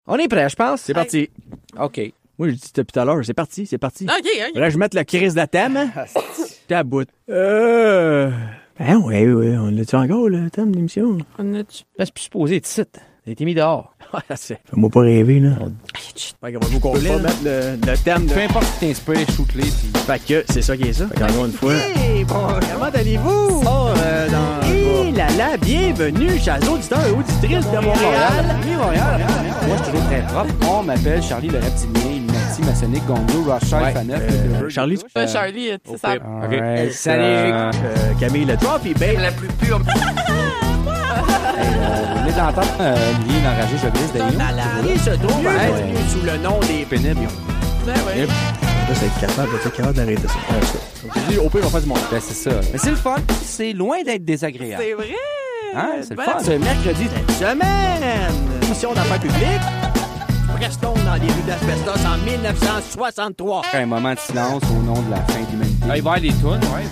On est prêt, je pense. C'est parti. OK. Moi, je dis depuis tout à l'heure, c'est parti. OK. Là, je vais mettre la crise de thème. Hein? T'es à bout. Ben oui, on l'a-tu encore, le thème de l'émission? On a-tu... Là, c'est plus supposé être site. T'as été mis dehors. Fais-moi pas rêver, là. Fait qu'on va vous compter, pas mettre le thème de... Peu importe si t'inspires, shoot-les, puis... Fait que c'est ça qui est ça. Fait qu'encore une fois... Hey, bon, comment allez-vous? Et là, bienvenue, chers auditeurs et auditrices de Montréal. Moi, je suis toujours très propre. On m'appelle Charlie le Reptilien, Illuminati, Maçonnique, Gongo, Rothschild, Faneuf, Charlie. Charlie, c'est ça. OK. Salut, Camille Le Trois, puis ben... La plus pure. Vous venez d'entendre Olivier l'enragé Jovis d'ailleurs. Il se trouve à être sous le nom des pénibles. Ben ouais. Là, c'est capable d'arrêter ça. Je dis, au pire, on va faire du monde. Ben, c'est ça. Mais c'est le fun. C'est loin d'être désagréable. C'est vrai. Hein? C'est le Ben, fun. Ce mercredi cette semaine, émission d'affaires publiques. Restons dans les rues d'Asbestos en 1963. Un moment de silence au nom de la fin de l'humanité. Il va y avoir des tunes, ouais.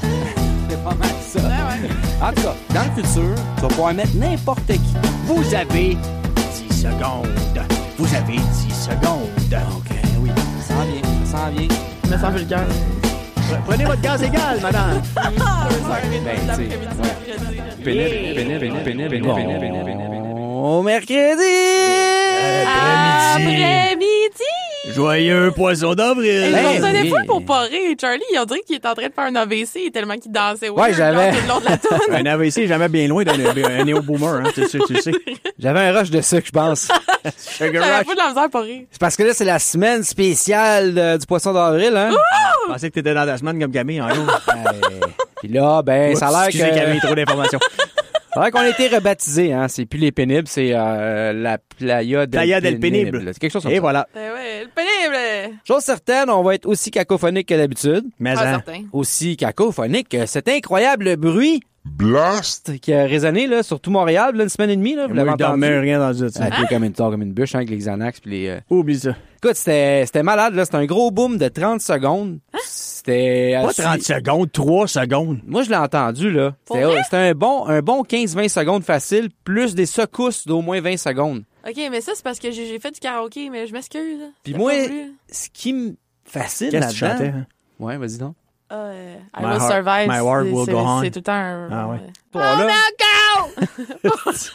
C'est pas mal ça. Ben ouais. En tout cas, dans le futur, tu vas pouvoir mettre n'importe qui. Vous avez 10 secondes. Vous avez 10 secondes. OK, oui. Ça s'en vient. Je me sens vulgaire. Prenez votre gaz égal, madame. Au mercredi! Après-midi! Joyeux poisson d'avril. On oui. s'en full pour parer. Charlie, on dirait qu'il est en train de faire un AVC tellement qu'il dansait. Ouais, j'avais. Tout le long de la tourne. Un AVC jamais bien loin d'un néo-boomer, hein, tu sais. J'avais un rush de sucre, je pense. J'avais pas de la misère pour rire. C'est parce que là, c'est la semaine spéciale du poisson d'avril, hein? Je pensais que t'étais dans la semaine comme Camille, en gros. Puis là, ben, ça a l'air Excusez, Camille, que... trop d'informations. Ça a l'air qu'on a été rebaptisé, hein? C'est plus les pénibles, c'est la Playa del Pénible. C'est quelque chose comme Et ça. voilà. Ben ouais, le pénible. Chose certaine, on va être aussi cacophonique que d'habitude. Mais Pas hein, certain. Aussi cacophonique que cet incroyable bruit Blast! qui a résonné là, sur tout Montréal là, une semaine et demie. Là, vous l'avez moi, je dormais entendu? rien dans ça. Un peu comme une bûche hein, avec les Xanax puis les... Oublie ça. Écoute, c'était malade, là. C'était un gros boom de 30 secondes. C'était... Pas 30 secondes, 3 secondes. Moi, je l'ai entendu, là. Pour vrai? C'était un bon 15-20 secondes facile, plus des secousses d'au moins 20 secondes. OK, mais ça, c'est parce que j'ai fait du karaoké, mais je m'excuse. Puis C'était moi, pas voulu. ce qui me fascine Qu'est-ce que tu là-dedans... chantais? Hein? Ouais, vas-y donc. I My will heart- survive. my heart will go on. C'est tout le temps un... Ah ouais. Toi, là, go! Just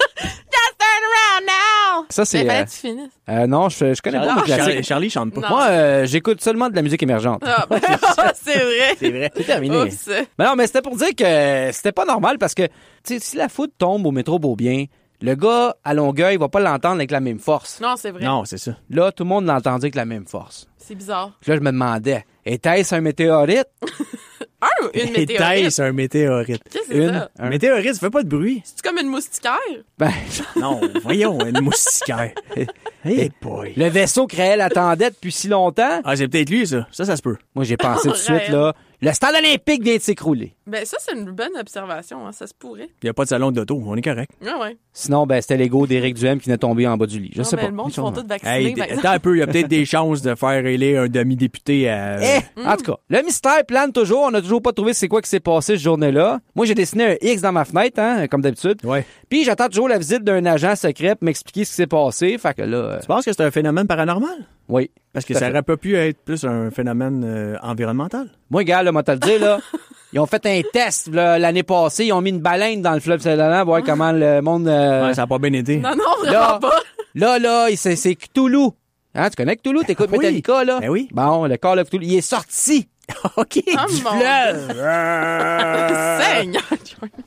turn around now! ça, c'est... Mais fallait que tu finisses. non, je connais pas mes classiques. Charlie chante pas. Non. Moi, j'écoute seulement de la musique émergente. Ah, ben, c'est vrai. C'est vrai. C'est terminé. Oups. Mais non, mais c'était pour dire que c'était pas normal parce que, tu sais, si la foudre tombe au métro Beaubien, le gars à Longueuil va pas l'entendre avec la même force. Non, c'est vrai. Non, c'est ça. Là, tout le monde l'entendait avec la même force. C'est bizarre. Puis là, je me demandais, était-ce un météorite? Une météorite. Était-ce un météorite? Qu'est-ce que c'est ça? Un météorite, ça fait pas de bruit. C'est comme une moustiquaire? Ben, Non, voyons, une moustiquaire. Hey boy. le vaisseau créel attendait depuis si longtemps. Ah, c'est peut-être lui, ça. Ça se peut. Moi, j'ai pensé tout de suite, là, le stade olympique vient de s'écrouler. Ben, ça, c'est une bonne observation. Hein. Ça se pourrait. Il n'y a pas de salon d'auto, on est correct. Ah ouais. Sinon, ben, c'était l'ego d'Éric Duhem qui venait tomber en bas du lit. Je Non, sais mais pas. le monde se font tous vacciner, Hey, par exemple. attends un peu, il y a peut-être des chances de faire élire un demi-député à... En tout cas, le mystère plane toujours. On n'a toujours pas trouvé c'est quoi qui s'est passé cette journée-là. Moi, j'ai dessiné un X dans ma fenêtre, hein, comme d'habitude. Ouais. Puis j'attends toujours la visite d'un agent secret pour m'expliquer ce qui s'est passé. Fait que là, Tu penses que c'est un phénomène paranormal? oui. Parce que Tout à ça fait. aurait pas pu être plus un phénomène environnemental. Moi, gars, là, moi, te le dire, là, ils ont fait un test là, l'année passée. Ils ont mis une baleine dans le fleuve Saint-Laurent pour voir comment le monde... Ouais, ça a pas bien été. Non, non, vraiment Là, pas. là, c'est Cthulhu. Hein, tu connais Cthulhu? T'écoutes Oui. Metallica, là? Ben oui. Bon, le corps de Cthulhu, il est sorti. OK. Oh, du mon fleuve. Seigneur.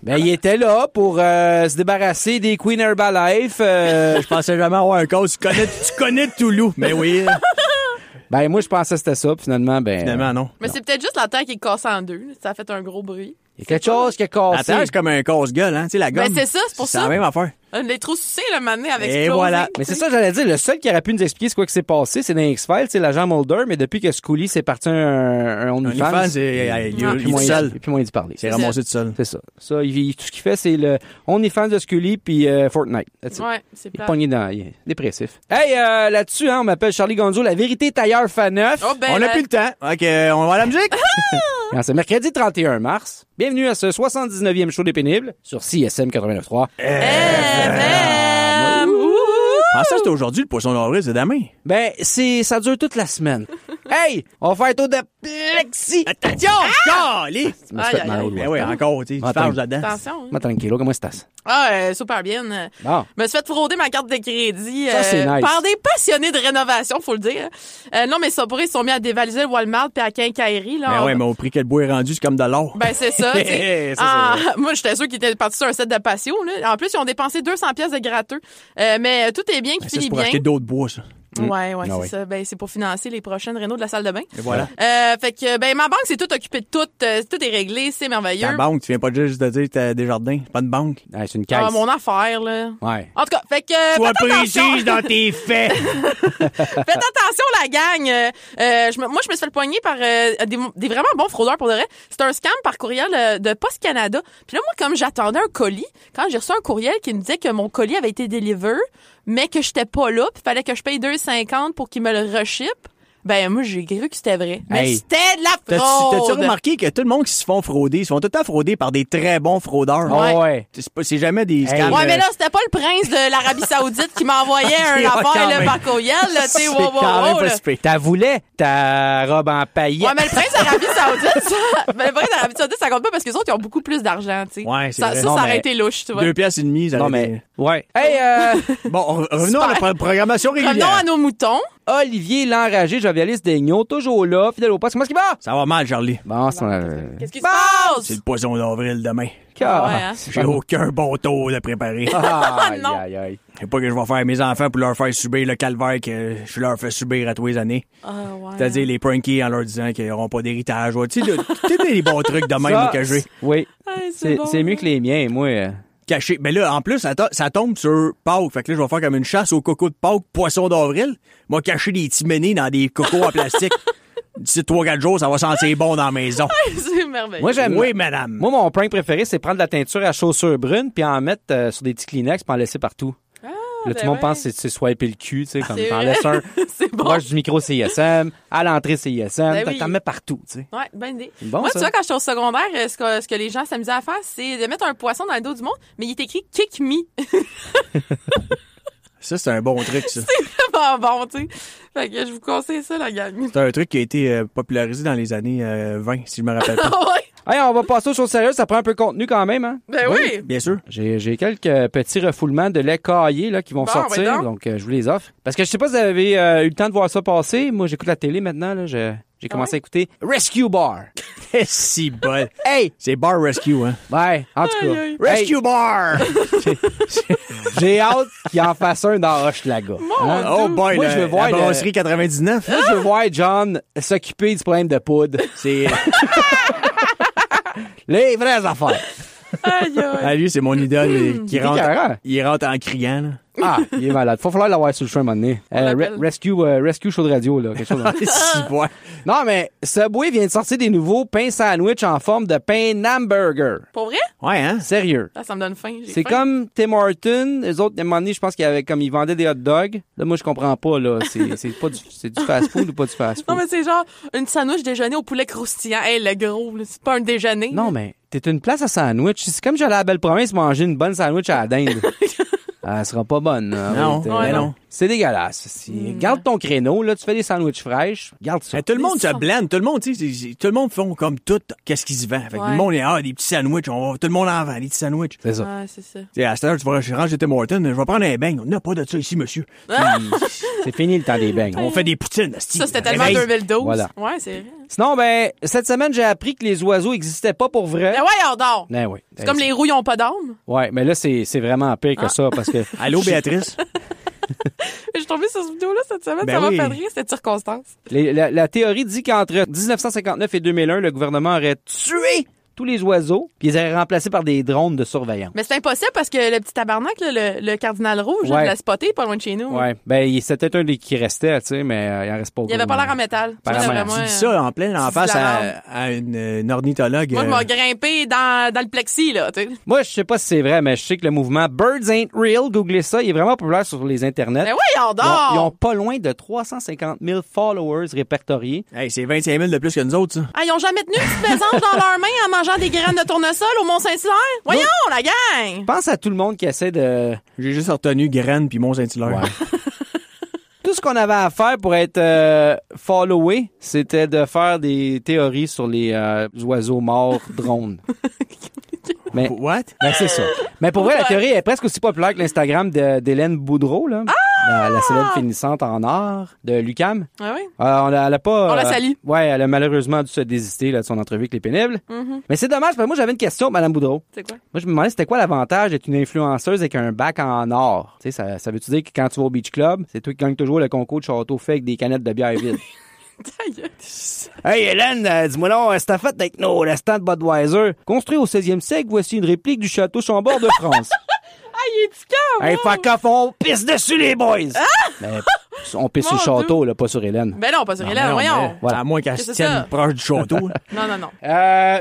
Ben, il était là pour se débarrasser des Queen Herbalife. Je pensais jamais avoir un cas. Tu connais Toulouse. Mais oui, Ben, moi, je pensais que c'était ça. Puis finalement, ben... finalement, non. Mais c'est peut-être juste la terre qui est cassée en deux. Ça a fait un gros bruit. Il y a quelque chose qui a La cassé. terre, c'est comme un casse-gueule, hein. Tu sais, la gomme. Ben, c'est ça, c'est pour C'est ça. la même affaire. Les trous sucés, le mané avec Et voilà. Mais c'est ça, j'allais dire. Le seul qui aurait pu nous expliquer ce quoi qui s'est passé, c'est dans X-Files, c'est l'agent Mulder. Mais depuis que Scully s'est parti un OnlyFans, OnlyFans, il il est plus moyen- seul. il est plus moyen d'y parler. C'est ramassé tout seul. C'est ça. Ça, tout ce qu'il fait, c'est le OnlyFans de Scully puis Fortnite. That's it. Ouais, c'est Il est plat. pogné dans... Il est dépressif. Hey, là-dessus, hein, on m'appelle Charlie Gonzo, la vérité tailleur Faneuf. Oh, ben, On n'a plus le temps. OK, on va à la musique. C'est mercredi 31 mars. Bienvenue à ce 79e show des pénibles sur CSM 89.3. FM! Ouh! Ah, ça, c'est aujourd'hui, le poisson d'avril, c'est demain. Ben, ça dure toute la semaine. Hey, on va faire un tour de plexi. Attention! Calé! Tu m'as fait mal au Ben doigt. oui, encore, tu sais, tu Attends. farges là-dedans. Attention. hein. Moi, tranquille, comment ça? Super bien. Bon. Je me suis fait frauder ma carte de crédit Ça, c'est nice. par des passionnés de rénovation, faut le dire. Non, mais ça pourrait, ils sont mis à dévaliser le Walmart puis à Quincaillerie. Là. Ben ouais, mais au prix que le bois est rendu, c'est comme de l'or. Ben, c'est ça. tu sais. Ça, c'est Moi, j'étais sûr qu'ils étaient partis sur un set de patio. Là. En plus, ils ont dépensé 200 pièces de gratteux. Mais tout est bien, qui Ça, finit c'est pour bien. acheter d'autres bois, ça. Ouais, Ah c'est oui. ça. Ben, c'est pour financer les prochaines rénaux de la salle de bain. Et voilà. Fait que, ben, ma banque s'est tout occupée de tout. Tout est réglé, c'est merveilleux. Ta banque, tu viens pas juste de dire que t'as des jardins. C'est pas une banque. Ouais, c'est une caisse. Ah, mon affaire, là. Ouais. En tout cas, fait que. Sois faites attention. précise dans tes faits. Faites attention, la gang. Moi, je me suis fait le poigner par des vraiment bons fraudeurs pour de vrai. C'est un scam par courriel de Post Canada. Puis là, moi, comme j'attendais un colis, quand j'ai reçu un courriel qui me disait que mon colis avait été deliver, mais que j'étais pas là, puis fallait que je paye 2,50 pour qu'il me le reship, ben moi, j'ai cru que c'était vrai. Mais Hey. c'était de la T'as-tu fraude. remarqué que tout le monde qui se font frauder, ils se font tout le temps frauder par des très bons fraudeurs? Ouais. Oh, ouais. C'est jamais des scams. Ouais, mais là, c'était pas le prince de l'Arabie Saoudite qui m'envoyait un Ouais, affaire quand là, même. par courriel, là, tu sais, c'est wow, quand même wow, pas là. si pire. T'as voulu ta robe en paillettes. Ouais, mais le prince d'Arabie Saoudite, le prince d'Arabie Saoudite, ça compte pas parce que les autres, ils ont beaucoup plus d'argent, tu sais. Ouais, c'est vrai. Ça Non, aurait mais- été louche, tu vois. 2 piastres et demi, ça Non, aurait mais. été- Ouais. Hey, Bon, revenons à la programmation Revenons régulière. à nos moutons. Olivier l'enragé, jovialiste d'Aignaux, toujours là, fidèle au poste. Comment est-ce qu'il va? Ça va mal, Charlie. Bon, c'est Qu'est-ce qui se Bon, passe? C'est le poison d'avril demain. Ah ouais, hein? J'ai aucun bon tour de préparer. Aïe, Non. aïe, aïe. Je sais pas que je vais faire à mes enfants pour leur faire subir le calvaire que je leur fais subir à tous les années. Ah, ouais. C'est-à-dire les prankies en leur disant qu'ils n'auront pas d'héritage. Ouais, tu sais, les bons trucs de même Ça, que j'ai. Oui. Hey, C'est bon, c'est mieux que les miens, moi. Caché. Mais là, en plus, ça tombe sur Pâques. Fait que là, je vais faire comme une chasse au coco de Pâques, poisson d'avril. Moi, cacher des petits menés dans des cocos en plastique. D'ici 3-4 jours, ça va sentir bon dans la maison. C'est merveilleux. Moi, j'aime. Oui, madame. Moi, mon prank préféré, c'est prendre de la teinture à chaussures brunes puis en mettre sur des petits Kleenex puis en laisser partout. Là, ben tout le monde ouais. pense que c'est swiper le cul, tu sais, comme c'est t'en vrai. laisses un C'est bon. proche du micro CISM, à l'entrée CISM, Ben oui. t'en mets partout, tu sais. Ouais, bonne idée. Bon, Moi, ça. tu vois, quand j'étais au secondaire, ce que les gens s'amusaient à faire, c'est de mettre un poisson dans le dos du monde, mais il est écrit Kick Me. Ça, c'est un bon truc, ça. Vraiment bon, tu sais. Fait que je vous conseille ça, la gang. C'est un truc qui a été popularisé dans les années 20, si je me rappelle pas. ouais. Hey, on va passer aux choses sérieuses, ça prend un peu de contenu quand même, hein? Ben oui. Bien sûr. J'ai quelques petits refoulements de lait caillé là, qui vont Bon, sortir, ben donc je vous les offre. Parce que je sais pas si vous avez eu le temps de voir ça passer. Moi, j'écoute la télé maintenant. Là, j'ai commencé à écouter Rescue Bar. Si bol. Hey! C'est Bar Rescue, hein. Ouais, en tout cas. Aïe, aïe. Hey, Rescue Bar! j'ai hâte qu'il en fasse un dans Hochelaga. Hein? Oh boy, Moi, je veux voir la le- brasserie 99. Moi, je veux voir John s'occuper du problème de poudre. C'est... Les vraies affaires. Aïe, aïe. Ah, lui, c'est mon idole qui rentre... écœurant. Il rentre en criant, là. Ah, il est malade. Faut falloir l'avoir sur le chemin un moment donné. l'appelle. Rescue Show de radio, là. Quelque chose comme ça. Si boy. Non, mais Subway vient de sortir des nouveaux pains sandwich en forme de pain hamburger. Pour vrai? Ouais, hein? Sérieux. Là, ça me donne faim. J'ai C'est faim. comme Tim Hortons. Les autres, à un moment donné, je pense qu'ils avaient comme ils vendaient des hot dogs. Là, moi, je comprends pas, là. C'est du fast-food ou pas du fast-food? Non, mais c'est genre une sandwich déjeuner au poulet croustillant. Hey, le gros, là, c'est pas un déjeuner. Non, mais t'es une place à sandwich. C'est comme j'allais à la Belle Province manger une bonne sandwich à la dinde. Elle sera pas bonne. en Non, vérité. ouais, non. C'est dégueulasse. Garde ton créneau, là. Tu fais des sandwichs fraîches. Garde ça. Mais tout le monde C'est se ça. blende, tout le monde, tu sais, tout le monde font comme tout, qu'est-ce qui se vend. Fait que Ouais. le monde est, des petits sandwichs, tout le monde en vend, des petits sandwichs. C'est ça. Ouais, c'est ça. Tu sais, à cette heure, tu vas ranger Tim Hortons, je vais prendre un beigne. On n'a pas de ça ici, monsieur. C'est fini le temps des beignes. On fait des poutines, asti. Ça, c'était tellement Réveille. 2012. Voilà. Ouais, c'est vrai. Sinon, ben, cette semaine, j'ai appris que les oiseaux existaient pas pour vrai. Mais ouais, on dort. Ben oui. C'est comme les rouilles ont pas d'âme. Ouais, mais là, c'est vraiment pire que ça parce que. Allô, Béatrice? Je suis tombée sur cette vidéo-là cette semaine, Ben ça oui. m'a fait rire, cette circonstance. La théorie dit qu'entre 1959 et 2001, le gouvernement aurait tué tous les oiseaux, puis ils auraient remplacés par des drones de surveillance. Mais c'est impossible parce que le petit tabarnak, là, le cardinal rouge, Ouais. je l'ai spoté pas loin de chez nous. Ouais, ben c'était un des qui restait, tu sais, mais il en reste pas beaucoup. Il avait pas l'air en métal. Apparemment. Moi, Tu dis ça en pleine en c'est face de la à une ornithologue. Moi, je m'ai grimpé dans le plexi, là, tu sais. Moi, je sais pas si c'est vrai, mais je sais que le mouvement Birds Ain't Real, googlez ça, il est vraiment populaire sur les internets. Mais oui, on Ils ont dort! pas loin de 350 000 followers répertoriés. Hey, c'est 25 000 de plus que nous autres, ça. Ah, ils ont jamais tenu une petite mésange dans leurs mains à mangeant des graines de tournesol au Mont-Saint-Hilaire? Voyons, la gang! Pense à tout le monde qui essaie de... J'ai juste retenu Graine puis Mont-Saint-Hilaire. Ouais. Tout ce qu'on avait à faire pour être followé, c'était de faire des théories sur les oiseaux morts drones. Mais, What? ben, c'est ça. Mais pour vrai, la théorie est presque aussi populaire que l'Instagram d'Hélène Boudreau, là. La célèbre finissante en or de l'UQAM. Ah oui? Elle a pas... On la salue. Ouais, elle a malheureusement dû se désister là, de son entrevue avec Les Pénibles. Mais c'est dommage, parce que moi, j'avais une question, Mme Boudreau. C'est quoi? Moi, je me demandais c'était quoi l'avantage d'être une influenceuse avec un bac en or? Tu sais, ça veut-tu dire que quand tu vas au Beach Club, c'est toi qui gagnes toujours le concours de château fait avec des canettes de bière vide? Hey Hélène, dis-moi non, c'est fait avec nos restants de Budweiser. Construit au 16e siècle, voici une réplique du château Chambord de France. Ah, il est du cœur! Hey, fuck off, on pisse dessus les boys! Mais on pisse sur le Mon château, là, pas sur Hélène. Ben non, pas sur Hélène, Non, voyons. mais Voilà. À moins qu'elle se Qu'est-ce que c'est tienne ça? proche du château. Non, non, non.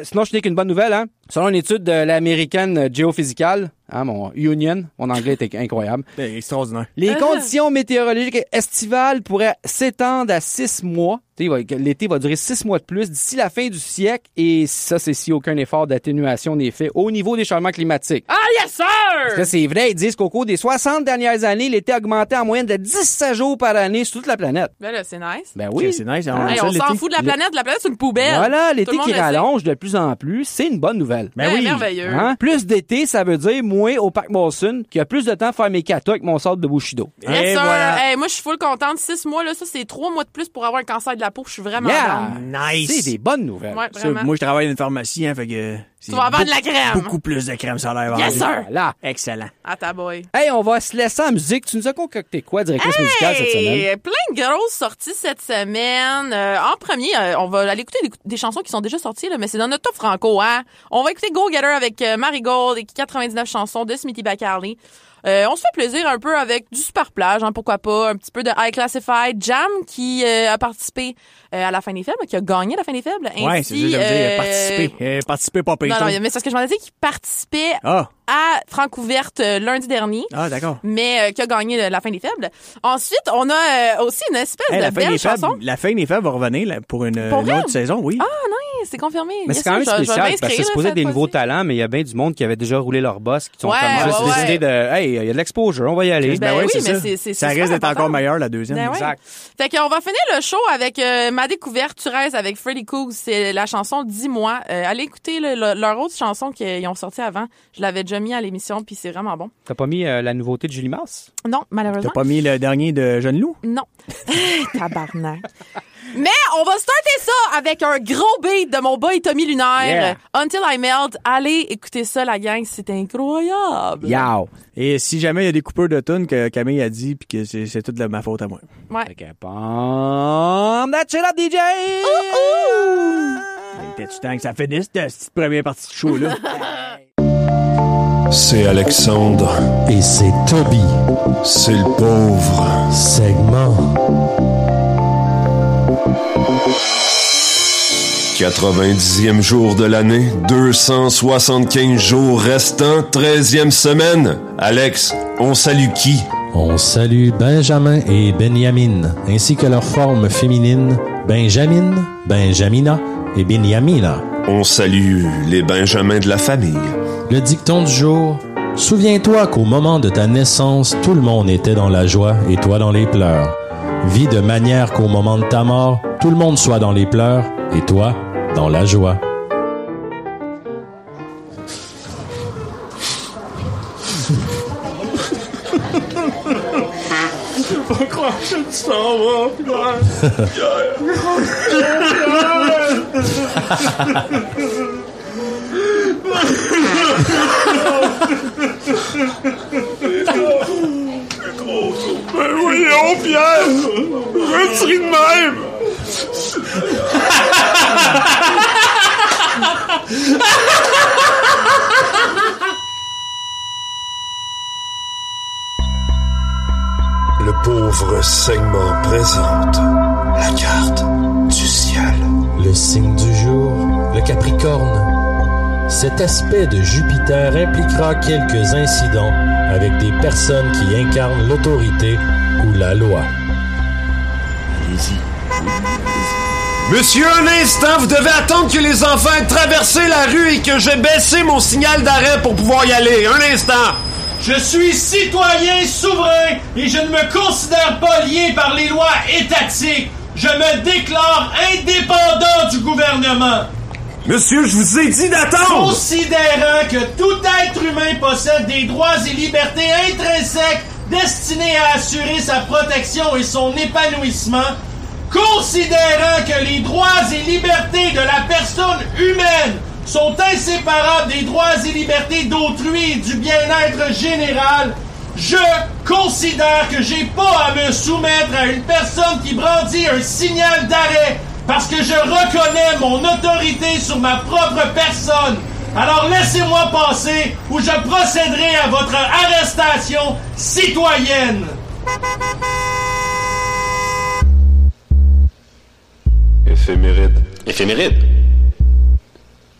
Sinon, je n'ai qu'une bonne nouvelle, hein. Selon une étude de l'American Geophysical, hein, mon Union, mon anglais était incroyable. C'est extraordinaire. Les conditions météorologiques estivales pourraient s'étendre à 6 mois. L'été va durer 6 mois de plus d'ici la fin du siècle. Et ça, c'est si aucun effort d'atténuation n'est fait au niveau des changements climatiques. Ah, yes, sir! Parce que c'est vrai, ils disent qu'au cours des 60 dernières années, l'été a augmenté en moyenne de 17 jours par année sur toute la planète. Ben là, c'est nice. Ben oui. C'est nice. Ah, Hey, ça, on s'en l'été. fout de la planète. La planète, c'est une poubelle. Voilà, Tout l'été le monde qui le sait. rallonge de plus en plus, c'est une bonne nouvelle. Ben oui. Merveilleux. Hein? Plus d'été, ça veut dire moins au parc Molson, qui a plus de temps à faire mes katas avec mon sort de Bushido. Yes, Et sir. voilà. Hey, moi, je suis full contente. 6 mois, là, ça, c'est 3 mois de plus pour avoir un cancer de la peau. Je suis vraiment Yeah! down. Nice. C'est des bonnes nouvelles. Ouais, Ça, vraiment. moi, je travaille dans une pharmacie, hein, fait que... Tu vas vendre de la crème. Beaucoup plus de crème solaire. Yes, sir. Voilà. Excellent. À ta boy. Hey, on va se laisser en musique. Tu nous as concocté quoi, directrice musicale, cette semaine? Hey, plein de grosses sorties cette semaine. En premier, on va aller écouter des chansons qui sont déjà sorties, là, mais c'est dans notre top franco. Hein? On va écouter Go Getter avec Marigold et 99 chansons de Smithy Bacarly. On se fait plaisir un peu avec du super plage, hein, pourquoi pas, un petit peu de High Classified, Jam qui a participé à la fin des faibles, qui a gagné la fin des faibles. Ouais, c'est ça, je veux dire, participer. Participer, pas payer. Non, non, mais c'est ce que je m'en ai dit, qui participait Ah, à Francouverte lundi dernier. d'accord. Mais qui a gagné la fin des faibles. Ensuite, on a aussi une espèce Hey, de belle chanson. la fin des faibles va revenir là, pour une Pour autre elle? saison, oui. Ah, nice, c'est confirmé. Mais Yes, c'est quand même sir, je vais spécial, m'inscrire, parce que c'est là, supposé être des cette nouveaux fois-ci. talents, mais il y a bien du monde qui avait déjà roulé leur boss, qui sont Ouais, comme juste ouais, décidé ouais. de, hey, il y a de l'exposure, on va y aller. Ben oui, c'est mais ça. c'est Ça super risque d'être important. encore meilleur, la deuxième. Ben ouais. Exact. Fait qu'on va finir le show avec ma découverte Thérèse avec Freddie Coogs. C'est la chanson 10 mois. Allez écouter leur autre chanson qu'ils ont sorti avant. Je l'avais déjà mis à l'émission, puis c'est vraiment bon. T'as pas mis la nouveauté de Julie Mars? Non, T'as malheureusement. pas mis le dernier de Jeune Loup? Non. Tabarnak. Mais on va starter ça avec un gros beat de mon boy Tommy Lunaire. Yeah. Until I Melt. Allez écouter ça, la gang. C'est incroyable. Yow! Et si jamais il y a des coupeurs de tunes que Camille a dit puis que c'est toute de ma faute à moi. Ouais. Fait que, pom, that shit up, DJ! T'es-tu temps que ça finisse, cette première partie de show-là? C'est Alexandre. Et c'est Toby. C'est le pauvre. Segment. 90e jour de l'année, 275 jours restants, 13e semaine. Alex, on salue qui? On salue Benjamin et Benjamin, ainsi que leur forme féminine, Benjamin, Benjamina et Benyamina. On salue les Benjamins de la famille. Le dicton du jour: souviens-toi qu'au moment de ta naissance, tout le monde était dans la joie et toi dans les pleurs. Vis de manière qu'au moment de ta mort, tout le monde soit dans les pleurs et toi dans la joie. Voyons, Pierre! Retire de même! Le pauvre segment présente la carte du ciel. Le signe du jour, le Capricorne. Cet aspect de Jupiter impliquera quelques incidents avec des personnes qui incarnent l'autorité ou la loi. Allez-y. Monsieur, un instant, vous devez attendre que les enfants aient traversé la rue et que j'ai baissé mon signal d'arrêt pour pouvoir y aller. Un instant. Je suis citoyen souverain et je ne me considère pas lié par les lois étatiques. Je me déclare indépendant du gouvernement. Monsieur, je vous ai dit d'attendre! Considérant que tout être humain possède des droits et libertés intrinsèques destinés à assurer sa protection et son épanouissement, considérant que les droits et libertés de la personne humaine sont inséparables des droits et libertés d'autrui et du bien-être général, je considère que j'ai pas à me soumettre à une personne qui brandit un signal d'arrêt parce que je reconnais mon autorité sur ma propre personne. Alors laissez-moi passer ou je procéderai à votre arrestation citoyenne. Éphéméride. Éphéméride.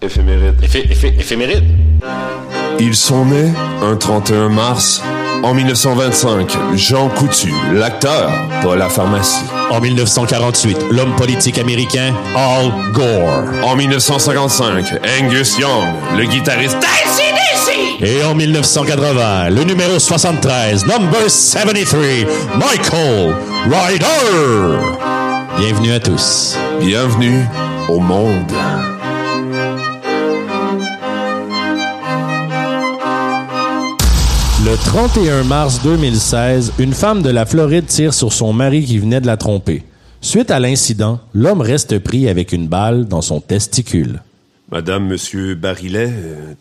Éphéméride. Éphéméride. Ils sont nés un 31 mars en 1925. Jean Coutu, l'acteur, pas la pharmacie. En 1948, l'homme politique américain Al Gore. En 1955, Angus Young, le guitariste AC/DC. Et en 1980, le numéro 73, number 73, Michael Ryder. Bienvenue à tous. Bienvenue au monde. Le 31 mars 2016, une femme de la Floride tire sur son mari qui venait de la tromper. Suite à l'incident, l'homme reste pris avec une balle dans son testicule. Madame, Monsieur Barillet,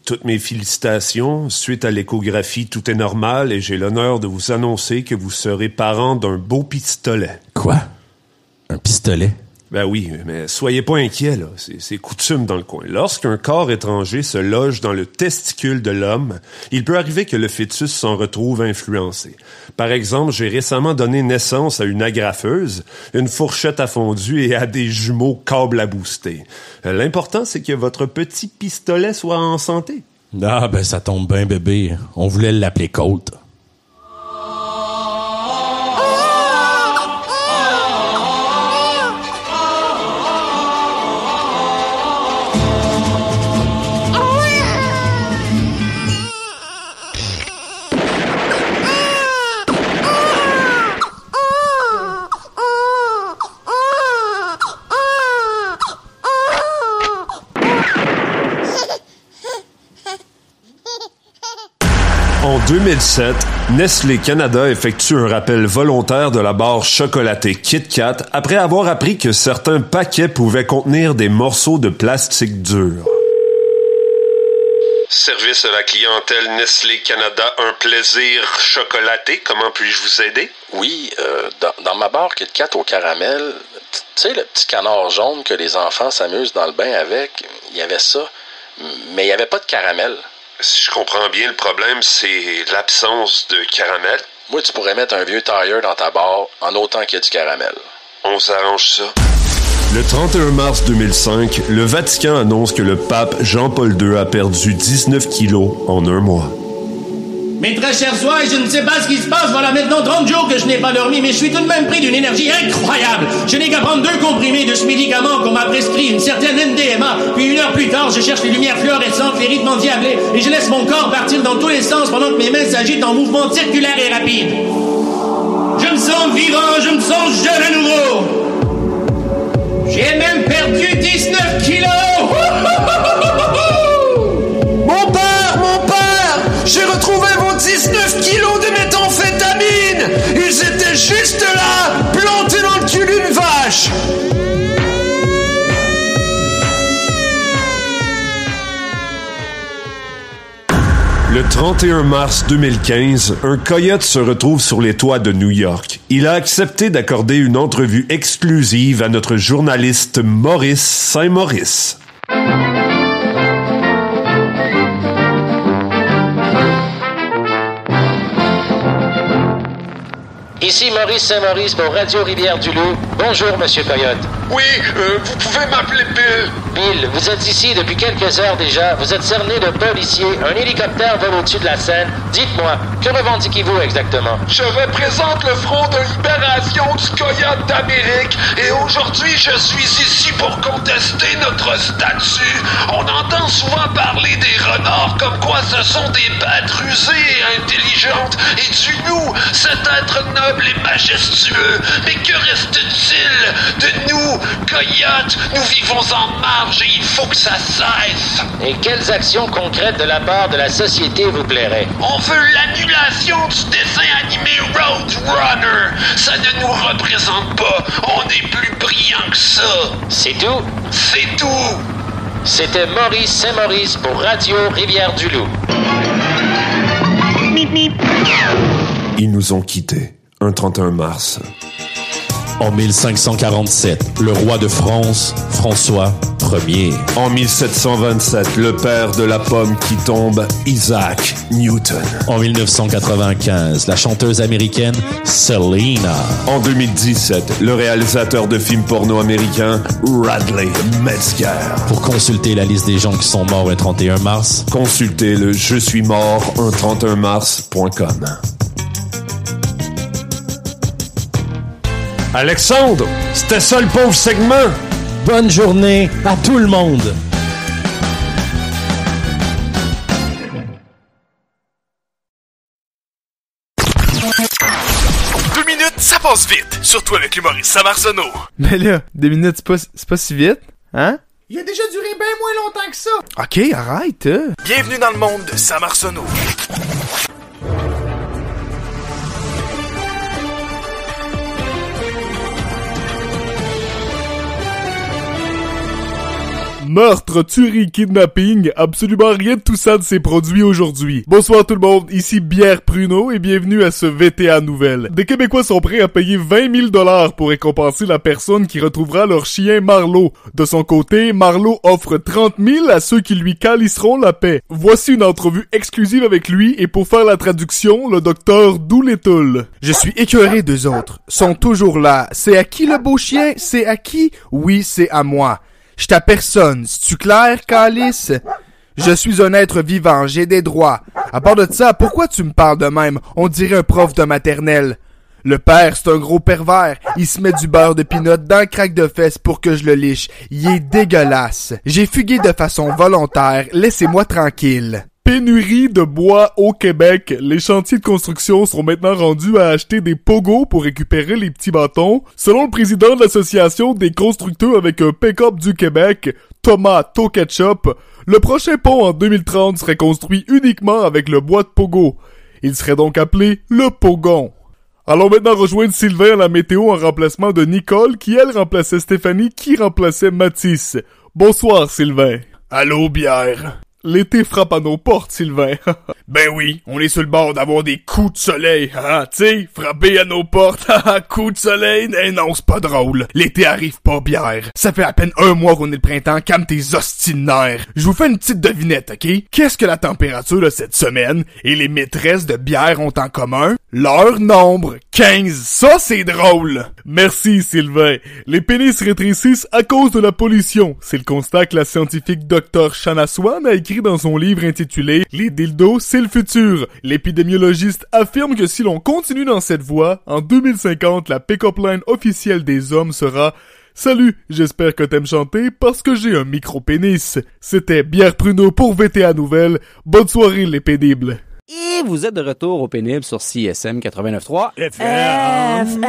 toutes mes félicitations. Suite à l'échographie, tout est normal et j'ai l'honneur de vous annoncer que vous serez parent d'un beau pistolet. Quoi? Un pistolet? Ben oui, mais soyez pas inquiets, là. C'est coutume dans le coin. Lorsqu'un corps étranger se loge dans le testicule de l'homme, il peut arriver que le fœtus s'en retrouve influencé. Par exemple, j'ai récemment donné naissance à une agrafeuse, une fourchette à fondu et à des jumeaux câbles à booster. L'important, c'est que votre petit pistolet soit en santé. Ah, ben ça tombe bien, bébé. On voulait l'appeler Colt. En 2007, Nestlé Canada effectue un rappel volontaire de la barre chocolatée Kit Kat après avoir appris que certains paquets pouvaient contenir des morceaux de plastique dur. Service à la clientèle Nestlé Canada, un plaisir chocolaté. Comment puis-je vous aider? Oui, dans ma barre Kit Kat au caramel, tu sais, le petit canard jaune que les enfants s'amusent dans le bain avec, il y avait ça, mais il n'y avait pas de caramel. Si je comprends bien, le problème, c'est l'absence de caramel. Moi, tu pourrais mettre un vieux tailleur dans ta barre en autant qu'il y a du caramel. On s'arrange ça. Le 31 mars 2005, le Vatican annonce que le pape Jean-Paul II a perdu 19 kilos en un mois. Mes très chers soins, je ne sais pas ce qui se passe, voilà maintenant 30 jours que je n'ai pas dormi, mais je suis tout de même pris d'une énergie incroyable. Je n'ai qu'à prendre 2 comprimés de ce médicament qu'on m'a prescrit, une certaine MDMA, puis 1 heure plus tard, je cherche les lumières fluorescentes, les rythmes endiablés, et je laisse mon corps partir dans tous les sens pendant que mes mains s'agitent en mouvements circulaires et rapides. Je me sens vivant, je me sens jeune à nouveau. J'ai même perdu 19 kilos. Mon père! J'ai retrouvé vos 19 kilos de méthamphétamine! Ils étaient juste là, plantés dans le cul d'une vache! Le 31 mars 2015, un coyote se retrouve sur les toits de New York. Il a accepté d'accorder une entrevue exclusive à notre journaliste Maurice Saint-Maurice. Ici Maurice Saint-Maurice pour Radio Rivière-du-Loup. Bonjour, Monsieur Coyote. Oui, vous pouvez m'appeler Bill. Bill, vous êtes ici depuis quelques heures déjà. Vous êtes cerné de policiers. Un hélicoptère vole au-dessus de la scène. Dites-moi, que revendiquez-vous exactement? Je représente le Front de libération du Coyote d'Amérique et aujourd'hui, je suis ici pour contester notre statut. On entend souvent parler des renards comme quoi ce sont des bêtes rusées et intelligentes et du loup, cet être noble et majestueux. Mais que reste-t-il de nous, coyotes? Nous vivons en marge et il faut que ça cesse. Et quelles actions concrètes de la part de la société vous plairaient? On veut l'annulation du dessin animé Roadrunner. Ça ne nous représente pas. On est plus brillants que ça. C'est tout? C'est tout. C'était Maurice Saint-Maurice pour Radio Rivière-du-Loup. Ils nous ont quittés un 31 mars. En 1547, le roi de France, François Ier. En 1727, le père de la pomme qui tombe, Isaac Newton. En 1995, la chanteuse américaine Selena. En 2017, le réalisateur de films porno américain, Radley Metzger. Pour consulter la liste des gens qui sont morts un 31 mars, consultez le je suis mort un 31 mars.com. Alexandre, c'était ça le pauvre segment. Bonne journée à tout le monde. Deux minutes, ça passe vite, surtout avec l'humoriste Sam Arsenault. Mais là, 2 minutes, c'est pas si vite, hein? Il a déjà duré bien moins longtemps que ça. Ok, arrête. Bienvenue dans le monde de Sam Arsenault. Meurtre, tuerie, kidnapping, absolument rien de tout ça ne s'est produit aujourd'hui. Bonsoir tout le monde, ici Bière Pruneau et bienvenue à ce VTA Nouvelle. Des Québécois sont prêts à payer 20 000 $ pour récompenser la personne qui retrouvera leur chien Marlowe. De son côté, Marlowe offre 30 000 à ceux qui lui calisseront la paix. Voici une entrevue exclusive avec lui et pour faire la traduction, le docteur Doolittle. Je suis écœuré d'eux autres. Sont toujours là. C'est à qui le beau chien? C'est à qui? Oui, c'est à moi. J'suis à personne. C'est-tu clair, calice? Je suis un être vivant, j'ai des droits. À part de ça, pourquoi tu me parles de même? On dirait un prof de maternelle. Le père, c'est un gros pervers. Il se met du beurre de pinot dans le crack de fesses pour que je le liche. Il est dégueulasse. J'ai fugué de façon volontaire. Laissez-moi tranquille. Pénurie de bois au Québec. Les chantiers de construction sont maintenant rendus à acheter des pogos pour récupérer les petits bâtons. Selon le président de l'association des constructeurs avec un pick-up du Québec, Thomas Toketchup, le prochain pont en 2030 serait construit uniquement avec le bois de pogo. Il serait donc appelé le Pogon. Allons maintenant rejoindre Sylvain à la météo en remplacement de Nicole qui, elle, remplaçait Stéphanie qui remplaçait Mathis. Bonsoir, Sylvain. Allô, bière. L'été frappe à nos portes, Sylvain. Ben oui, on est sur le bord d'avoir des coups de soleil, hein, tu sais, frapper à nos portes, coups de soleil, non, c'est pas drôle. L'été arrive pas, bière. Ça fait à peine 1 mois qu'on est le printemps, calme tes ostinaires. Je vous fais une petite devinette, ok? Qu'est-ce que la température de cette semaine et les maîtresses de bière ont en commun? Leur nombre, 15. Ça, c'est drôle. Merci, Sylvain. Les pénis rétrécissent à cause de la pollution. C'est le constat que la scientifique Dr. Shanna Swan a écrit dans son livre intitulé « Les dildos, c'est le futur ». L'épidémiologiste affirme que si l'on continue dans cette voie, en 2050, la pick-up line officielle des hommes sera « Salut, j'espère que t'aimes chanter parce que j'ai un micro-pénis ». C'était Bière Pruneau pour VTA Nouvelle. Bonne soirée, les pénibles. Et vous êtes de retour au pénible sur CSM 89.3 FM.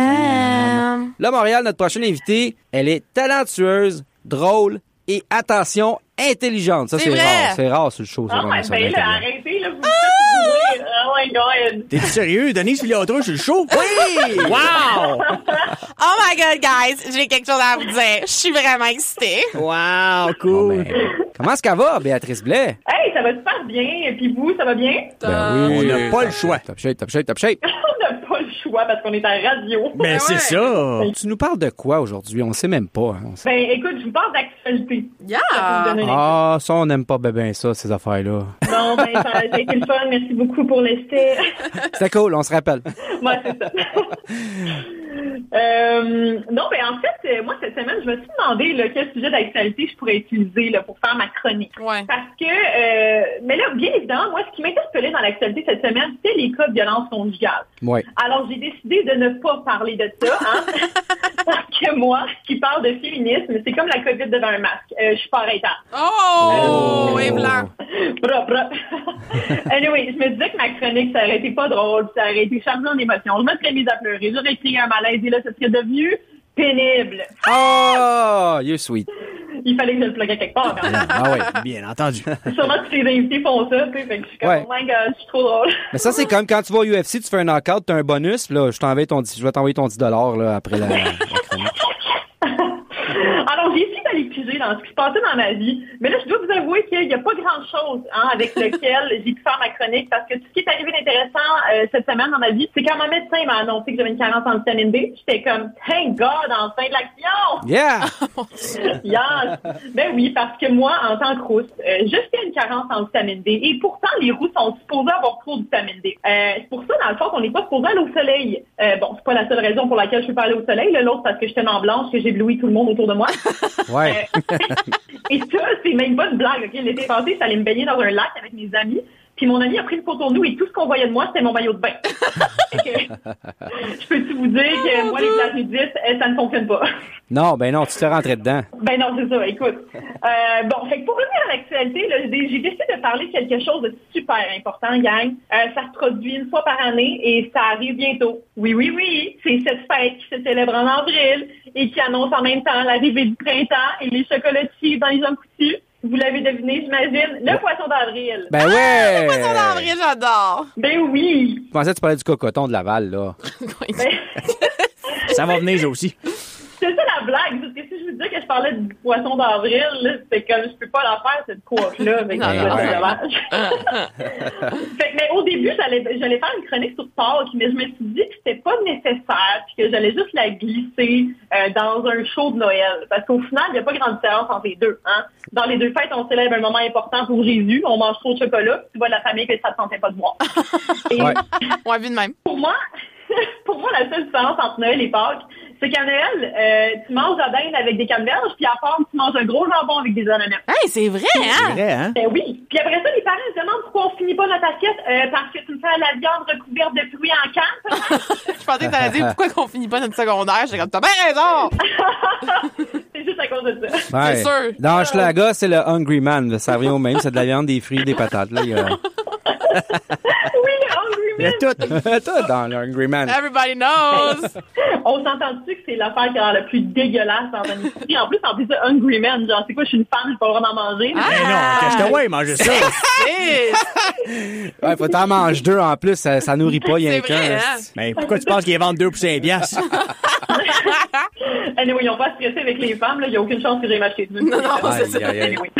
Là, Montréal, notre prochaine invitée, elle est talentueuse, drôle et, attention, intelligente. Ça, c'est rare. C'est rare sur le show. Ah, ben là, arrêtez, là, vous me faites oh my God. T'es sérieux? Denise Filiatro sur le show? Oui! Wow! Oh my God, guys, j'ai quelque chose à vous dire. Je suis vraiment excitée. Wow, cool. Bon, ben, comment est-ce qu'elle va, Béatrice Blais? Hey, ça va super bien. Et puis vous, ça va bien? Ben oui. On n'a pas le choix. Top shape, top shape, top shape. On n'a pas le choix parce qu'on est à la radio. Ben, c'est ça. Tu nous parles de quoi aujourd'hui? On sait même pas. Hein. Ben, écoute, je vous parle d'actualité. Yeah! Ah, ça, on n'aime pas bien ça, ces affaires-là. Non, ben, ça a été le fun. Merci beaucoup pour l'essai. C'était cool, on se rappelle. Ouais, c'est ça. Non, ben en fait, moi, cette semaine, je me suis demandé là, quel sujet d'actualité je pourrais utiliser là, pour faire ma chronique. Ouais. Parce que, mais là, bien évidemment, moi, ce qui m'interpellait dans l'actualité cette semaine, c'était les cas de violence conjugale. Ouais. Alors, j'ai décidé de ne pas parler de ça, hein, parce que moi, qui parle de féminisme, c'est comme la COVID devant un masque. Je suis pas arrêtante. Oh! Et blanc. Anyway, je me disais que ma chronique, ça aurait été pas drôle, ça aurait été chargé en émotions. Je me serais mise à pleurer, j'aurais crié un malaise et là, ça serait devenu pénible. Oh, you're sweet. Il fallait que je le pluguais quelque part, quand même. Ah oui, bien entendu. Sûrement tous les invités font ça, tu sais, fait que je suis comme, Ouais. oh my god, je suis trop drôle. Mais ça, c'est comme quand tu vas au UFC, tu fais un knockout, t'as un bonus, puis là, je vais t'envoyer ton 10$ là, après la chronique. Alors, j'ai essayé d'aller piger dans ce qui se passait dans ma vie, mais là, je dois vous avouer qu'il n'y a pas grand-chose avec lequel j'ai pu faire ma chronique, parce que tout ce qui est arrivé d'intéressant cette semaine dans ma vie, c'est quand mon médecin m'a annoncé que j'avais une carence en vitamine D. J'étais comme, thank God, enfin de l'action! Yeah! Yes! Ben oui, parce que moi, en tant que rousse, je fais une carence en vitamine D, et pourtant, les rousses sont supposées avoir trop de vitamine D. C'est pour ça, dans le fond, qu'on n'est pas supposé aller au soleil. Bon, c'est pas la seule raison pour laquelle je peux pas aller au soleil, l'autre, parce que je suis tellement blanche que j'éblouis tout le monde autour de moi. Ouais. Et ça, c'est même pas une blague, OK? L'été passé, j'allais me baigner dans un lac avec mes amis. Puis mon ami a pris une photo de nous et tout ce qu'on voyait de moi, c'était mon maillot de bain. Je peux-tu vous dire que moi, les plages nudistes, ça ne fonctionne pas. Non, ben non, tu te fais rentrer dedans. Ben non, c'est ça, écoute. Bon, fait que pour revenir à l'actualité, là, j'ai décidé de parler de quelque chose de super important, gang. Ça se produit une fois par année et ça arrive bientôt. Oui, c'est cette fête qui se célèbre en avril et qui annonce en même temps l'arrivée du printemps et les chocolatiers dans les hommes coutus. Vous l'avez deviné, j'imagine, le poisson d'avril. Ben ouais! Le poisson d'avril, j'adore! Ben oui! Je pensais que tu parlais du cocoton de Laval, là. Ça va venir, ça aussi. C'est ça la blague, parce que si je vous disais que je parlais du poisson d'avril, là, c'est comme je peux pas la faire cette coiffe-là avec c'est dommage. Fait que, mais au début, j'allais faire une chronique sur Pâques, mais je me suis dit que c'était pas nécessaire puis que j'allais juste la glisser dans un show de Noël. Parce qu'au final, il n'y a pas grande différence entre les deux. Hein? Dans les deux fêtes, on célèbre un moment important pour Jésus, on mange trop de chocolat, tu vois de la famille que ça ne sentait pas de boire. Et ouais, vu de même. Pour moi, la seule différence entre Noël et Pâques, c'est qu'à Noël, tu manges la dinde avec des canneberges, puis à part, tu manges un gros jambon avec des ananas. Hey, c'est vrai, hein? C'est vrai, hein? Ben oui. Puis après ça, les parents se demandent pourquoi on finit pas notre assiette, parce que tu me fais la viande recouverte de fruits en canne. Je pensais que t'allais dire pourquoi qu'on finit pas notre secondaire. J'étais comme, t'as bien raison! C'est juste à cause de ça. Ouais. C'est sûr. Dans Schlaga, c'est le Hungry Man. Ça revient au même. C'est de la viande, des fruits, des patates. Là, il y a... Oui, le Hungry Il y a Man. tout dans le Hungry Man. Everybody knows! On s'entend-tu que c'est l'affaire qui a l'air la plus dégueulasse dans un épicerie? En plus, on dit ça Hungry Man. Genre, c'est quoi, je suis une femme, j'ai pas le droit d'en manger. Mais non, cache-toi, ouais, manger ça. Ouais, faut t'en manger deux en plus. Ça nourrit pas, il y a C'est qu'un. vrai, hein? Mais pourquoi tu penses qu'ils vendent 2 pour 5 piastres? Anyway, ils n'ont pas stressé avec les femmes. Il n'y a aucune chance que j'aille m'acheter deux. Non, c'est ça. Anyway.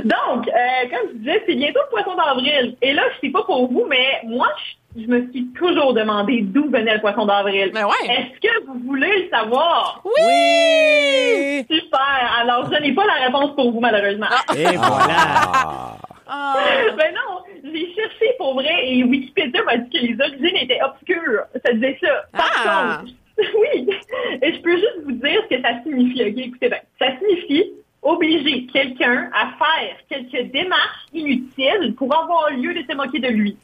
Donc, comme je disais, c'est bientôt le poisson d'avril. Et là, je sais pas pour vous, mais moi, je me suis toujours demandé d'où venait le poisson d'avril. Mais ouais. Est-ce que vous voulez le savoir? Oui! Super! Alors, je n'ai pas la réponse pour vous, malheureusement. Et voilà! Ben non, j'ai cherché pour vrai et Wikipédia m'a dit que les origines étaient obscures. Ça disait ça. Par contre, oui, et je peux juste vous dire ce que ça signifie. OK, écoutez bien. Ça signifie obliger quelqu'un à faire quelques démarches inutiles pour avoir lieu de se moquer de lui.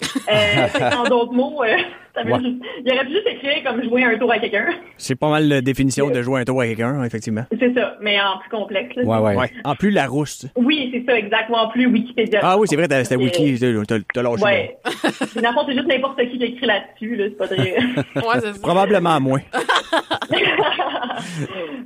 En d'autres mots, il aurait pu juste écrire comme jouer un tour à quelqu'un. C'est pas mal la définition de jouer un tour à quelqu'un, effectivement. C'est ça, mais en plus complexe. Là, ouais. En plus la rousse. Oui, c'est ça, exactement. En plus Wikipédia. Ah oui, c'est vrai, c'était Wiki, t'as lâché. Ouais. Dans le fond, c'est juste n'importe qui a écrit là-dessus, là, c'est pas très... Ouais, c'est ça. Probablement moins.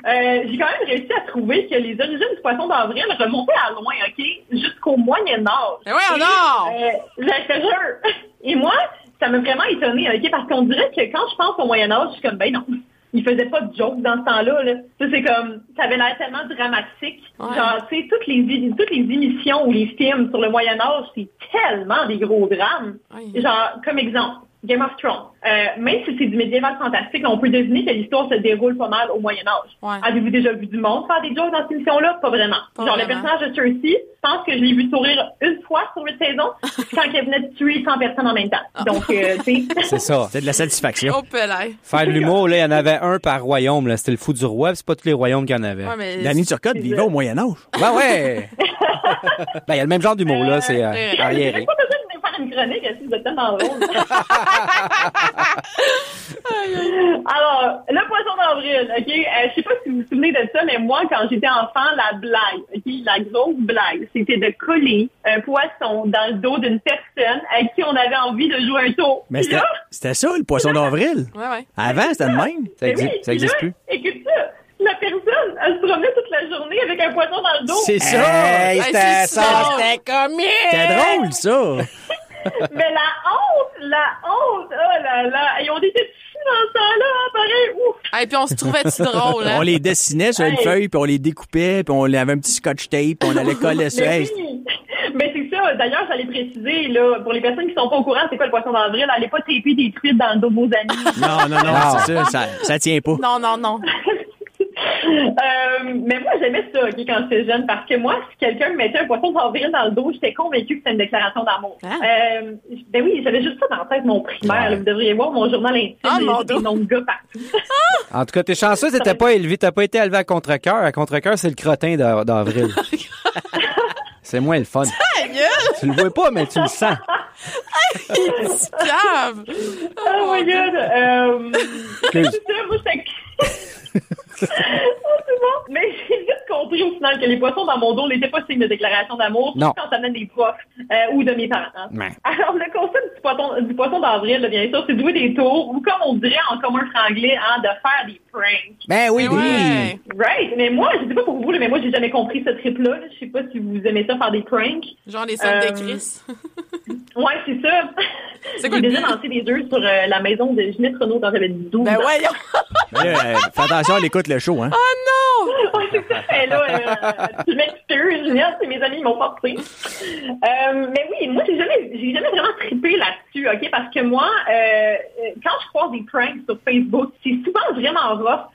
J'ai quand même réussi à trouver que les origines du poisson d'avril remontaient à loin, OK? Jusqu'au Moyen-Âge. Mais ouais, non! Je te jure. Et moi, ça m'a vraiment étonnée, OK? Parce qu'on dirait que quand je pense au Moyen-Âge, je suis comme, ben non. Ils faisaient pas de joke dans ce temps-là, là. Ça, c'est comme, ça avait l'air tellement dramatique. Ouais. Genre, tu sais, toutes les émissions ou les films sur le Moyen-Âge, c'est tellement des gros drames. Ouais. Genre, comme exemple, Game of Thrones. Même si c'est du médiéval fantastique, on peut deviner que l'histoire se déroule pas mal au Moyen-Âge. Ouais. Avez-vous déjà vu du monde faire des jokes dans cette émission-là? Pas vraiment. Pas Genre, vraiment. le personnage de Cersei, je pense que je l'ai vu sourire une fois sur une saison quand elle venait de tuer 100 personnes en même temps. Donc, tu sais... C'est ça. C'est de la satisfaction. Oh, pelay. Faire de l'humour, là, il y en avait un par royaume. Là. C'était le fou du roi, puis c'est pas tous les royaumes qu'il y en avait. Ouais, mais... Danny Turcotte vivait au Moyen-Âge. Ben ouais! Ben, il y a le même genre d'humour, là. C'est arriéré. J'ai pas besoin de faire une chronique si vous êtes dans le rôle. Alors, le poisson d'avril, OK? Je sais pas si vous vous souvenez de ça, mais moi, quand j'étais enfant, la blague, OK? La grosse blague, c'était de coller un poisson dans le dos d'une personne avec qui on avait envie de jouer un tour. Mais Puis là, c'était ça, le poisson d'avril. Ouais. Avant, c'était le même. Ça existe plus. Écoute ça, la personne, elle se promenait toute la journée avec un poisson dans le dos. C'est ça. Hey, c'était ça, c'était comique! C'était drôle, ça. Mais la honte, oh là là, ils ont été fous dans ce temps-là, pareil, ouf. Et puis on se trouvait-tu drôle, hein? On les dessinait sur une feuille, puis on les découpait, puis on avait un petit scotch tape, puis on allait coller ça. Mais oui. Mais c'est ça. D'ailleurs, j'allais préciser, là, pour les personnes qui sont pas au courant, c'est quoi le poisson d'avril? Allez pas taper des truites dans le dos de vos amis. Non, c'est ça tient pas. Non. Mais moi, j'aimais ça, OK, quand j'étais jeune, parce que moi, si quelqu'un me mettait un poisson d'avril dans le dos, j'étais convaincue que c'était une déclaration d'amour. Ben oui, j'avais juste ça dans la tête, mon primaire. Là, vous devriez voir mon journal intime, j'ai des noms de gars partout. En tout cas, t'es chanceux, t'as pas été élevé à contre-cœur. À contre-cœur, c'est le crottin d'avril. C'est moins le fun. Tu le vois pas, mais tu le sens. Oh my God. C'est ça, moi, j'étais... Oh, c'est bon. Mais j'ai vite compris au final que les poissons dans mon dos n'étaient pas signe de déclaration d'amour, non. Quand ça venait des profs ou de mes parents. Ouais. Alors, le concept du poisson d'avril, là, bien sûr, c'est de jouer des tours ou, comme on dirait en commun franglais, de faire des pranks. Ben oui, ouais. Right. Mais moi, je sais pas pour vous, là, mais moi, j'ai jamais compris ce trip-là. Je sais pas si vous aimez ça faire des pranks. Genre les scènes de Chris. Ouais, c'est ça. J'ai déjà lancé des œufs sur la maison de Ginette Renault quand j'avais 12 ans. Ben voyons! Fais attention, elle écoute le show, hein? Oh non! Ouais, c'est ça. Là, je m'excuse, Ginette, c'est mes amis qui m'ont forcé. Mais oui, moi, j'ai jamais vraiment trippé là-dessus, OK? Parce que moi, quand je croise des pranks sur Facebook, c'est souvent vraiment rough.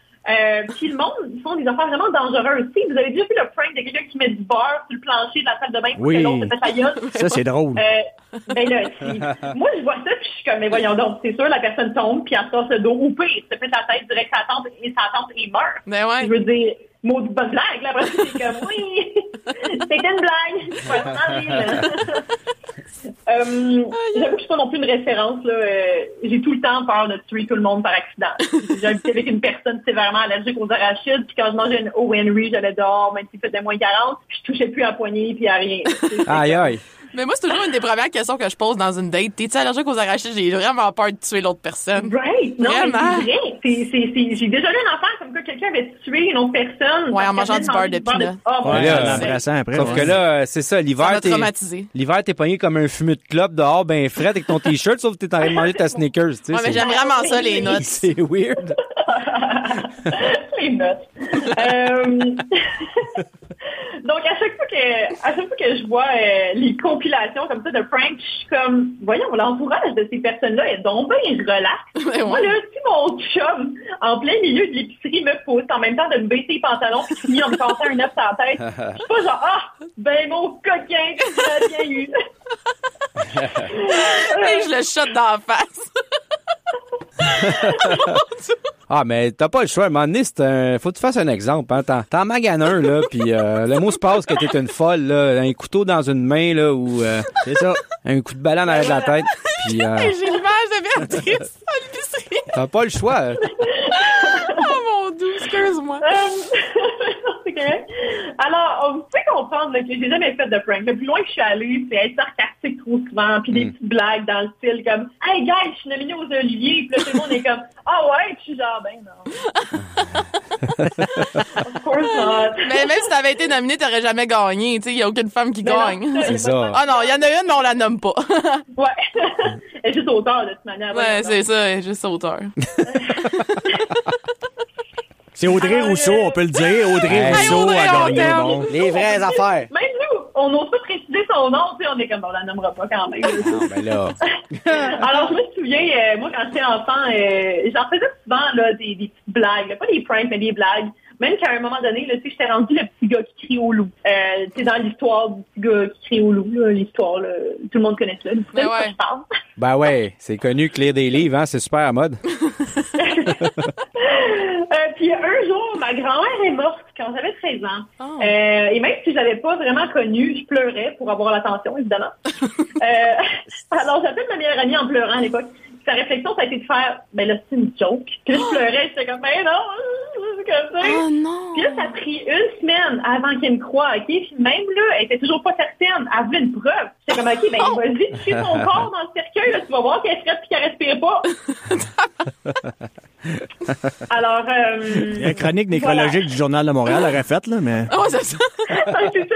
Puis le monde, ils font des affaires vraiment dangereuses. Tu sais, vous avez déjà vu le prank de quelqu'un qui met du beurre sur le plancher de la salle de bain pour que l'autre se fait sa gueule? Ça, c'est drôle. Ben là, moi, je vois ça, puis je suis comme, mais voyons donc, c'est sûr, la personne tombe, puis elle sort le dos, ou pire, se fait la tête direct à sa tante, et sa tante, et meurt. Ben ouais. Je veux dire, maudite bonne blague, là, après, c'est comme, oui, c'était une blague. J'avoue que je suis pas non plus une référence, là. J'ai tout le temps peur de tuer tout le monde par accident. J'habitais avec une personne sévèrement allergique aux arachides, puis quand je mangeais une O. Henry, j'allais dehors, même s'il faisait moins 40, puis je touchais plus à la poignée, puis à rien. Aïe, aïe. Mais moi, c'est toujours une des premières questions que je pose dans une date. T'es-tu allergique aux arachides? J'ai vraiment peur de tuer l'autre personne. Right. Non, vraiment. mais c'est vrai. J'ai déjà vu une affaire comme quoi quelqu'un avait tué une autre personne. Ouais, en mangeant du beurre de pinot. Ouais, en embrassant après. Sauf que là, c'est ça, l'hiver, l'hiver, t'es pogné comme un fumeux de clope dehors, ben frais avec ton t-shirt, sauf que t'es en train de manger ta Snickers, tu sais. Ouais, mais j'aime vraiment ça, les notes. C'est weird. Les notes. Donc, à chaque fois que je vois les compilations comme ça de pranks, je suis comme, voyons, l'entourage de ces personnes-là est donc bien relax. Moi, là, si mon chum, en plein milieu de l'épicerie, me pousse en même temps de me baisser les pantalons puis finit en me cassant un œuf sur la tête, je suis pas genre, ben mon coquin, que tu as bien eu. Et je le shot dans la face. Ah, mais t'as pas le choix. À un moment donné, faut que tu fasses un exemple. Hein. T'en maganes un, là, puis le mot se passe que t'es une folle, là. Un couteau dans une main, là, ou c'est ça, un coup de ballon dans la tête. Puis, j'ai l'image de Béatrice à l'épicerie. T'as pas le choix. Oh mon Dieu, excuse-moi. C'est correct. Alors, vous pouvez comprendre là, que j'ai jamais fait de prank. Le plus loin que je suis allée, c'est être sarcastique trop souvent, puis des petites blagues dans le style comme « Hey guys, je suis nominée aux Oliviers », puis là, tout le monde est comme « Ah ouais », puis je suis genre « Ben non. » Of course not. Mais même si t'avais été nominée, t'aurais jamais gagné. Tu sais, il y a aucune femme qui gagne. C'est ça. Ah non, il y en a une, mais on la nomme pas. Ouais. Elle est juste auteur, de toute manière. Ouais, c'est ça, elle est juste auteur. C'est Audrey Rousseau, on peut le dire. Audrey Rousseau Audrey, a on gagné. t'aime. Bon. Les vraies affaires. Même nous, on n'ose pas préciser son nom, tu sais, on est comme, on la nommera pas quand même. Non, ben là. Alors, je me souviens, moi, quand j'étais enfant, j'en faisais souvent, là, des petites blagues, là, pas des pranks, mais des blagues. Même qu'à un moment donné, là, tu sais, j'étais rendu le petit gars qui crie au loup. Tu sais, dans l'histoire du petit gars qui crie au loup, là, l'histoire, là, tout le monde connaît ça. Vous savez de quoi je parle? Ben ouais, c'est connu que lire des livres, hein, c'est super à mode. Puis un jour, ma grand-mère est morte quand j'avais 13 ans. Oh. Et même si je l'avais pas vraiment connue, je pleurais pour avoir l'attention, évidemment. Alors, j'appelle ma meilleure amie en pleurant à l'époque. Sa réflexion, ça a été de faire, ben là, c'est une joke. Puis là, je pleurais, j'étais comme, ben non, c'est comme ça. Oh non! Puis là, ça a pris une semaine avant qu'elle me croie, OK? Puis même là, elle était toujours pas certaine. Elle voulait une preuve. J'étais comme, OK, ben vas-y, toucher ton corps dans le cercueil, là, tu vas voir qu'elle est frette puis qu'elle respire pas. Alors, la chronique nécrologique du Journal de Montréal aurait fait, là, mais... Oh, c'est ça! C'est ça.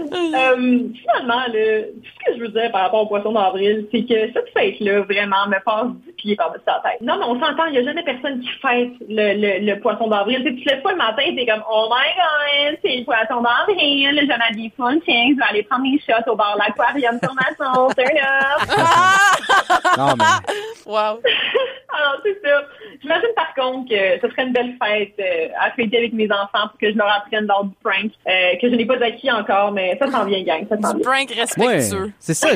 Finalement, là, tout ce que je veux dire par rapport au poisson d'avril, c'est que cette fête-là, vraiment, me passe 10 pieds par-dessus la tête. Non, mais on s'entend, il n'y a jamais personne qui fête le poisson d'avril. Tu te lèves pas le matin, t'es comme, oh my god, c'est le poisson d'avril, je m'habille fun, tiens, je vais aller prendre mes shots au bar de l'aquarium sur ma sauce, turn up. Non, mais... Wow. Alors, c'est ça. J'imagine par contre que ce serait une belle fête à fêter avec mes enfants pour que je leur apprenne l'art du prank, que je n'ai pas acquis encore, mais ça s'en vient, gang. Ça s'en Du vient. prank respectueux. Ouais, c'est ça.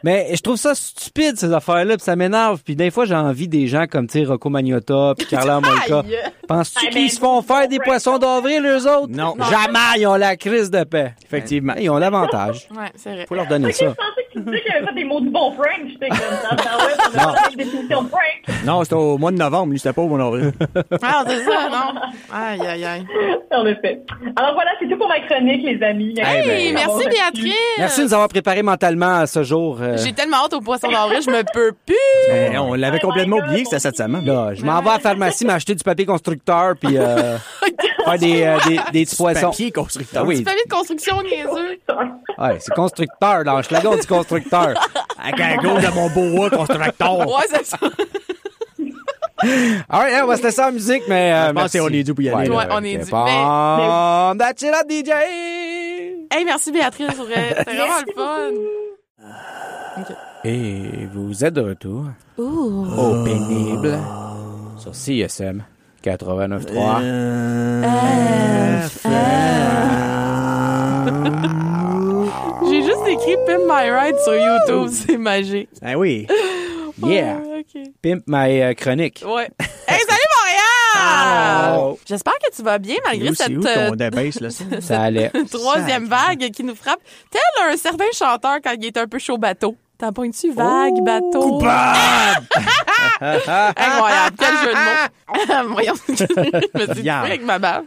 Mais je trouve ça stupide, ces affaires-là, puis ça m'énerve. Puis des fois, j'ai envie des gens comme, tu sais, Rocco Magnotta, puis Carla Molka. Penses-tu qu'ils se font faire des poissons d'avril, eux autres? Non. Jamais, ils ont la crise de paix. Effectivement. Ils ont l'avantage. Ouais, c'est vrai. Faut leur donner ça. Je pensais que tu disais qu'il y avait pas des mots du bon prank. J'étais comme ça. On a pas une définition de prank. Non, c'était au mois de novembre, lui, c'était pas au mois d'avril. Ah, c'est ça, non? Aïe, aïe, aïe. En effet. Alors voilà, c'est tout pour ma chronique, les amis. Hey, merci Béatrice. Merci de nous avoir préparé mentalement à ce jour. J'ai tellement hâte au poisson d'avril, je me peux plus. Ben, on l'avait complètement oublié que c'était cette semaine. Là, je m'en vais à la pharmacie m'acheter du papier constructeur puis faire des petits poissons. Papier constructeur. Oui. Du papier de construction niaiseux. Ouais, c'est constructeur, là. Je la du constructeur. Avec un gros de mon boa constructeur. Ouais, c'est ça. Alright, on va se laisser en musique, mais je pense qu'on est dû pour y aller. Ouais, on est dû. Bon, that's it, DJ! Hey, merci Béatrice, c'était vraiment le fun. Okay. Et vous êtes de retour au pénible sur CSM 89.3 J'ai juste écrit Pimp My Ride sur YouTube, c'est magique. Ah oui. Yeah. Okay. Pimp my chronique. Ouais. Hey, salut Montréal! Oh. J'espère que tu vas bien malgré cette ça allait. troisième vague qui nous frappe. Tel un certain chanteur quand il est un peu chaud bateau. T'en pointes-tu vague, bateau? Coupable! Incroyable, quel jeu de mots. Voyons, je me suis dit avec ma bave.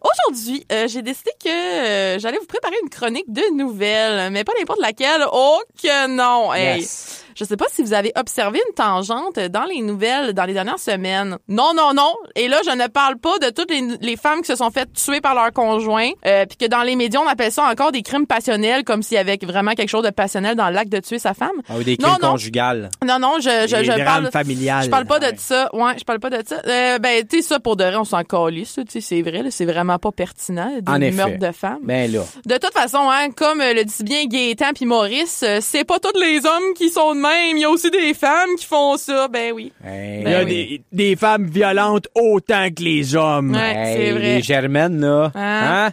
Aujourd'hui, j'ai décidé que j'allais vous préparer une chronique de nouvelles, mais pas n'importe laquelle. Oh que non! Hey. Yes. Je sais pas si vous avez observé une tangente dans les nouvelles dans les dernières semaines. Non, non, non. Et là, je ne parle pas de toutes les femmes qui se sont faites tuer par leur conjoint, puis que dans les médias, on appelle ça encore des crimes passionnels, comme s'il y avait vraiment quelque chose de passionnel dans l'acte de tuer sa femme. Ah oui, des crimes conjugales. Non, non, je parle familiales. Je parle pas de ça. Ouais, je parle pas de ça. Ben, tu sais, ça, pour de vrai, on s'en calisse, tu sais, c'est vrai, là, c'est vraiment pas pertinent, des meurtres de femmes. Ben là. De toute façon, hein, comme le dit bien Gaétan puis Maurice, c'est pas tous les hommes qui sont de même. Il y a aussi des femmes qui font ça. Ben oui. Hey. Il y a des femmes violentes autant que les hommes. Ouais, c'est vrai. Les Germaines, là. Hein?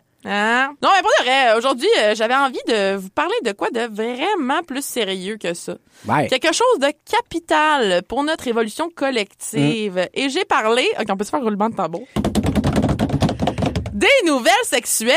Non, mais pas de vrai. Aujourd'hui, j'avais envie de vous parler de quoi de vraiment plus sérieux que ça. Ouais. Quelque chose de capital pour notre évolution collective. Et j'ai parlé... OK, on peut se faire roulement de tambour. Des nouvelles sexuelles!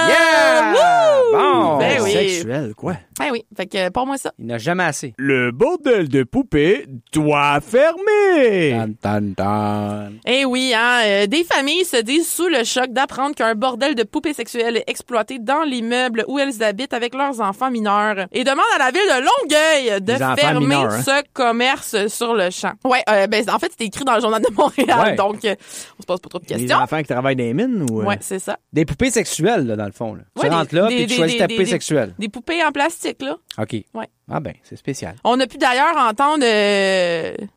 Yeah! Woo! Bon! Ben oui. Sexuelles, quoi? Ben oui, fait que pour moi ça. Il n'a jamais assez. Le bordel de poupée doit fermer! Tan, tan, tan. Eh oui, hein, des familles se disent sous le choc d'apprendre qu'un bordel de poupées sexuelles est exploité dans l'immeuble où elles habitent avec leurs enfants mineurs et demandent à la ville de Longueuil de fermer mineurs, hein? ce commerce sur le champ. Ouais, ben en fait, c'était écrit dans le Journal de Montréal, donc on se pose pas trop de questions. Les enfants qui travaillent dans les mines ou... Ouais, c'est ça. Des poupées sexuelles, là, dans le fond. Là. Ouais, tu rentres là, puis tu choisis ta poupée sexuelle. Des poupées en plastique, là. OK. Ouais. Ah ben, c'est spécial. On a pu d'ailleurs entendre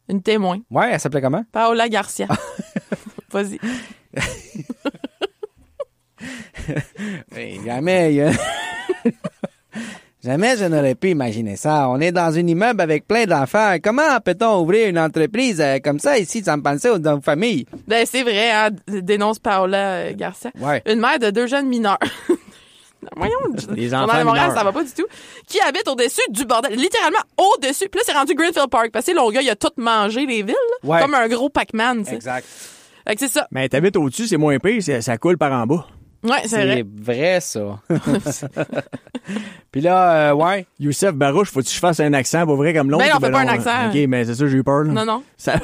une témoin. Ouais, elle s'appelait comment? Paola Garcia. Vas-y. Jamais, Jamais je n'aurais pu imaginer ça. On est dans un immeuble avec plein d'enfants. Comment peut-on ouvrir une entreprise comme ça ici sans penser aux familles? Ben, c'est vrai, hein, dénonce Paola Garcia. Ouais. Une mère de 2 jeunes mineurs. Voyons, les enfants enfants Montréal, mineurs. ça va pas du tout. Qui habite au-dessus du bordel, littéralement au-dessus. Puis là, c'est rendu Greenfield Park. Parce que Longueuil, il a tout mangé les villes, là, Ouais. comme un gros Pac-Man. Tu sais. Exact. Fait que c'est ça. Mais t'habites au-dessus, c'est moins pire, ça coule par en bas. Ouais, c'est vrai. C'est vrai, ça. Puis là, ouais. Youssef Barouche, faut que je fasse un accent, pas vrai, comme l'autre? Ben non, fais pas non, un accent. OK, mais c'est ça, j'ai eu peur, là. Non, non. Ça...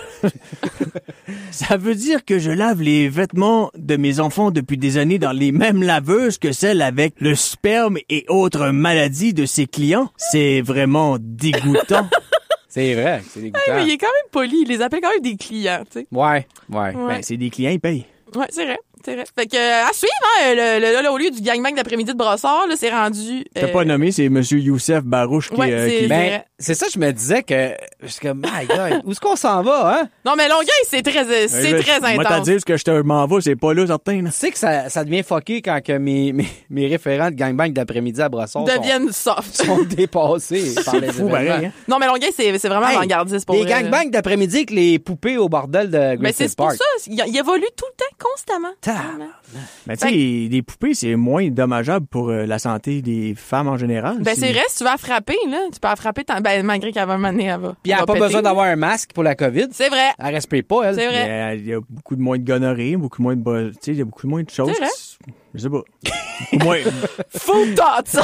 ça veut dire que je lave les vêtements de mes enfants depuis des années dans les mêmes laveuses que celles avec le sperme et autres maladies de ses clients. C'est vraiment dégoûtant. C'est vrai, c'est dégoûtant. Hey, mais il est quand même poli. Il les appelle quand même des clients, tu sais. Ouais. Ben, c'est des clients, ils payent. Ouais, c'est vrai. C'est vrai. Fait que, à suivre, hein, là, au lieu du gangbang d'après-midi de Brossard, là, c'est rendu... T'as pas nommé, c'est Monsieur Youssef Barouche qui... Ouais, c'est- qui... Ben, c'est ça, je me disais que... Je suis comme, my God, où est-ce qu'on s'en va, hein? Non, mais Longueuil, c'est très Moi, t'as intense. dit ce que je te m'en vais, c'est pas là, certain, là. Tu sais que ça devient fucké quand que mes référents de gangbang d'après-midi à Brossard Deviennent soft. sont dépassés par les C'est fou, événements. pareil, hein? Non, mais Longueuil, c'est vraiment Hey, avant-gardiste pour les vrai. gangbangs d'après-midi avec les poupées au bordel de Ben, Greenfield c'est pour Park. ça. Il évolue tout le temps, constamment. Mais tu sais, les poupées, c'est moins dommageable pour la santé des femmes en général. Ben, c'est vrai, si tu vas la frapper, là, tu peux la frapper, ben, malgré qu'elle va un moment donné, elle va. Puis elle n'a va pas péter. besoin d'avoir un masque pour la COVID. C'est vrai. Elle respecte pas, elle. C'est vrai. Il y a beaucoup de moins de gonorrhée, beaucoup moins de... Tu sais, il y a beaucoup moins de choses. C'est vrai. Je sais pas. Beaucoup moins... Food thoughts.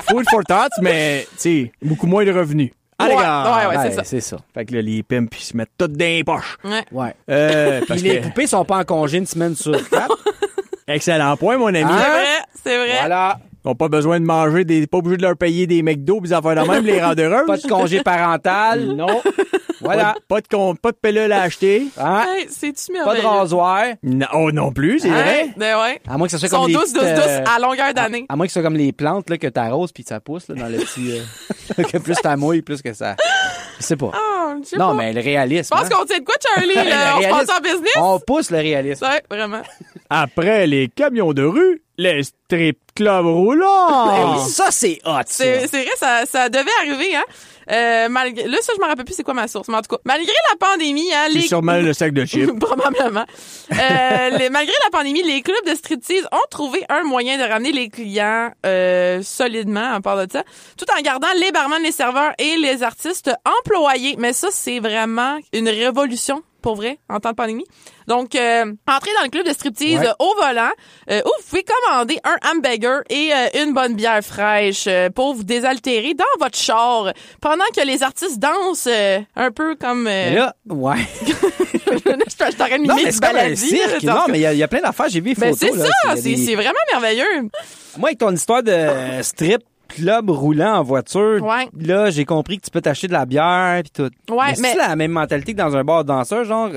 Food for thoughts, mais, tu sais, beaucoup moins de revenus. Allez, Ouais, gars! ouais, c'est ça. C'est ça. Fait que là, les pimps, ils se mettent toutes dans les poches. Ouais. Ouais. Parce Puis les que... poupées sont pas en congé une semaine sur 4. Excellent point, mon ami. Hein? C'est vrai, c'est vrai. Voilà. Ils n'ont pas besoin de manger, pas obligés de leur payer des McDo, pis des affaires de même, les rendre heureuses. Pas de congé parental. Non. Voilà. Pas de pilule à acheter. Hein? Hey, c'est-tu Pas merveilleux? de rasoir. Non plus, c'est Hein? vrai. Ben ouais. À moins que ce soit Ils sont comme les douces petites, à longueur d'année. À moins que ce soit comme les plantes là, que t'arroses puis ça pousse là, dans le petit... que plus t'as mouille, plus que ça... Je sais pas. Oh, je sais Non, pas. mais le réalisme. Je pense hein? qu'on tient de quoi, Charlie? Là? Le On se réalisme. passe en business? On pousse le réalisme. Ouais, vraiment. Après les camions de rue, les strip clubs roulants. Ça, c'est hot, ça. C'est vrai, ça devait arriver, hein. Malgré, là, ça, je me rappelle plus c'est quoi ma source. Mais en tout cas, malgré la pandémie, hein, C'est sûrement le sac de chips. Probablement. Malgré la pandémie, les clubs de striptease ont trouvé un moyen de ramener les clients solidement, à part de ça, tout en gardant les barman, les serveurs et les artistes employés. Mais ça, c'est vraiment une révolution, pour vrai, en temps de pandémie. Donc, entrez dans le club de striptease au volant, où vous pouvez commander un hamburger et une bonne bière fraîche pour vous désaltérer dans votre char pendant que les artistes dansent un peu comme... Mais là, ouais. je t'aurais mis Non, mais du c'est comme un baladi. cirque. là, Non, mais il y a plein d'affaires. J'ai vu les ben, photos. c'est là, ça, il y a des- c'est vraiment merveilleux. Moi, avec ton histoire de strip club roulant en voiture, Ouais. là, j'ai compris que tu peux t'acheter de la bière puis tout. Ouais, mais- c'est la même mentalité que dans un bar de danseur, genre,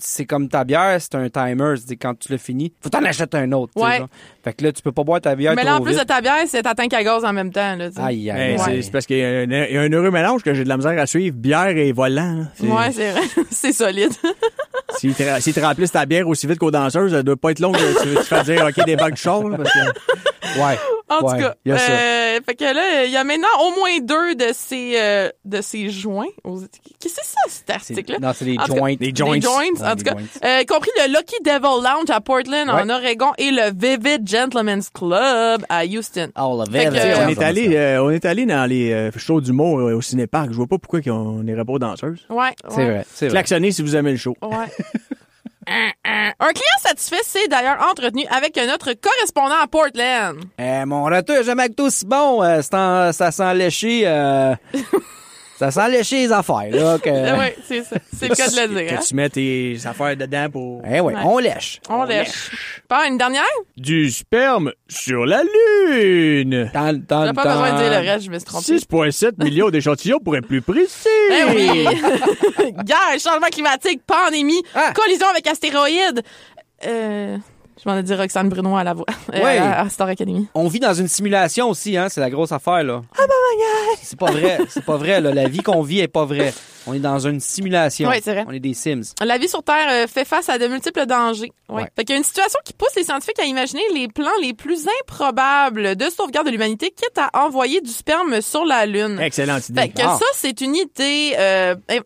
c'est comme ta bière, c'est un timer. C'est quand tu l'as fini, faut t'en acheter un autre. tu sais, Ouais. genre. Fait que là, tu peux pas boire ta bière Mais là, en trop plus vite. de ta bière, c'est ta tank à gaz en même temps. Là, tu sais. Aïe, aïe, Hey, aïe. c'est parce qu'il y a un heureux mélange que j'ai de la misère à suivre. Bière et volant. là. Ouais, c'est vrai. C'est solide. Si tu remplisses ta bière aussi vite qu'aux danseuses, ça doit pas être long que tu fais dire, OK, des bacs de char. là, parce que... Ouais. En Ouais, tout cas, il y a ça. fait que là, il y a maintenant au moins 2 de ces joints. Qu'est-ce que c'est ça, cet article-là? Non, c'est des En tout cas, joints. des joints. Des joints, Ouais, en des tout cas. joints. Compris le Lucky Devil Lounge à Portland, Ouais. en Oregon, et le Vivid Gentleman's Club à Houston. Oh, la Fait que, verre, On est allé dans les shows d'humour au cinéparc. Je vois pas pourquoi on n'irait pas aux danseuses. Ouais. C'est vrai, c'est vrai. Klaxonnez si vous aimez le show. Ouais. Un client satisfait s'est d'ailleurs entretenu avec notre correspondant à Portland. Mon retour n'a jamais été aussi bon. Ça sent lécher. Ça sent lécher les affaires, là. Que... Oui, c'est ça. C'est le cas de le dire. Que tu mets tes affaires dedans pour... Eh ouais, on lèche. On lèche. Pas une dernière? Du sperme sur la Lune! Dans J'ai pas besoin de dire le reste, je me suis trompée. 6,7 millions d'échantillons pour être plus précis! Eh oui! Guerre, changement climatique, pandémie, Ah. collision avec astéroïdes. Je m'en ai dit Roxane Bruno à la voix. Ouais. À Star Academy. On vit dans une simulation aussi, hein. C'est la grosse affaire, là. Oh my God! C'est pas vrai. C'est pas vrai, là. La vie qu'on vit est pas vraie. On est dans une simulation. Oui, c'est vrai. On est des Sims. La vie sur Terre fait face à de multiples dangers. Ouais. Ouais. Fait qu'il y a une situation qui pousse les scientifiques à imaginer les plans les plus improbables de sauvegarde de l'humanité, quitte à envoyer du sperme sur la Lune. Excellente idée. Fait que ça, c'est une idée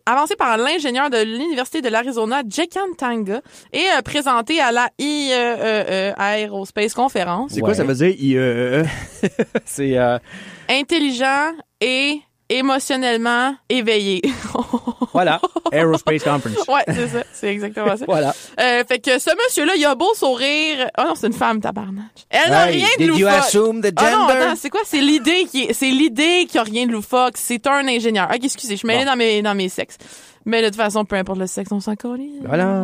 avancée par l'ingénieur de l'Université de l'Arizona, Jekan Tanga, et présentée à la Aerospace Conference. C'est quoi ça veut dire IEEE? C'est Intelligent et émotionnellement éveillé. voilà. Aerospace Conference. Ouais, c'est ça. C'est exactement ça. Voilà. Fait que ce monsieur-là, il a beau sourire. Oh non, c'est une femme, tabarnak. Elle n'a rien de Did you loufoque. assume the gender? Ah non, attends, c'est quoi? C'est l'idée qui a rien de loufoque. C'est un ingénieur. Ok, excusez, je suis mêlée dans mes sexes. Mais de toute façon, peu importe le sexe, on s'en calisse. Voilà.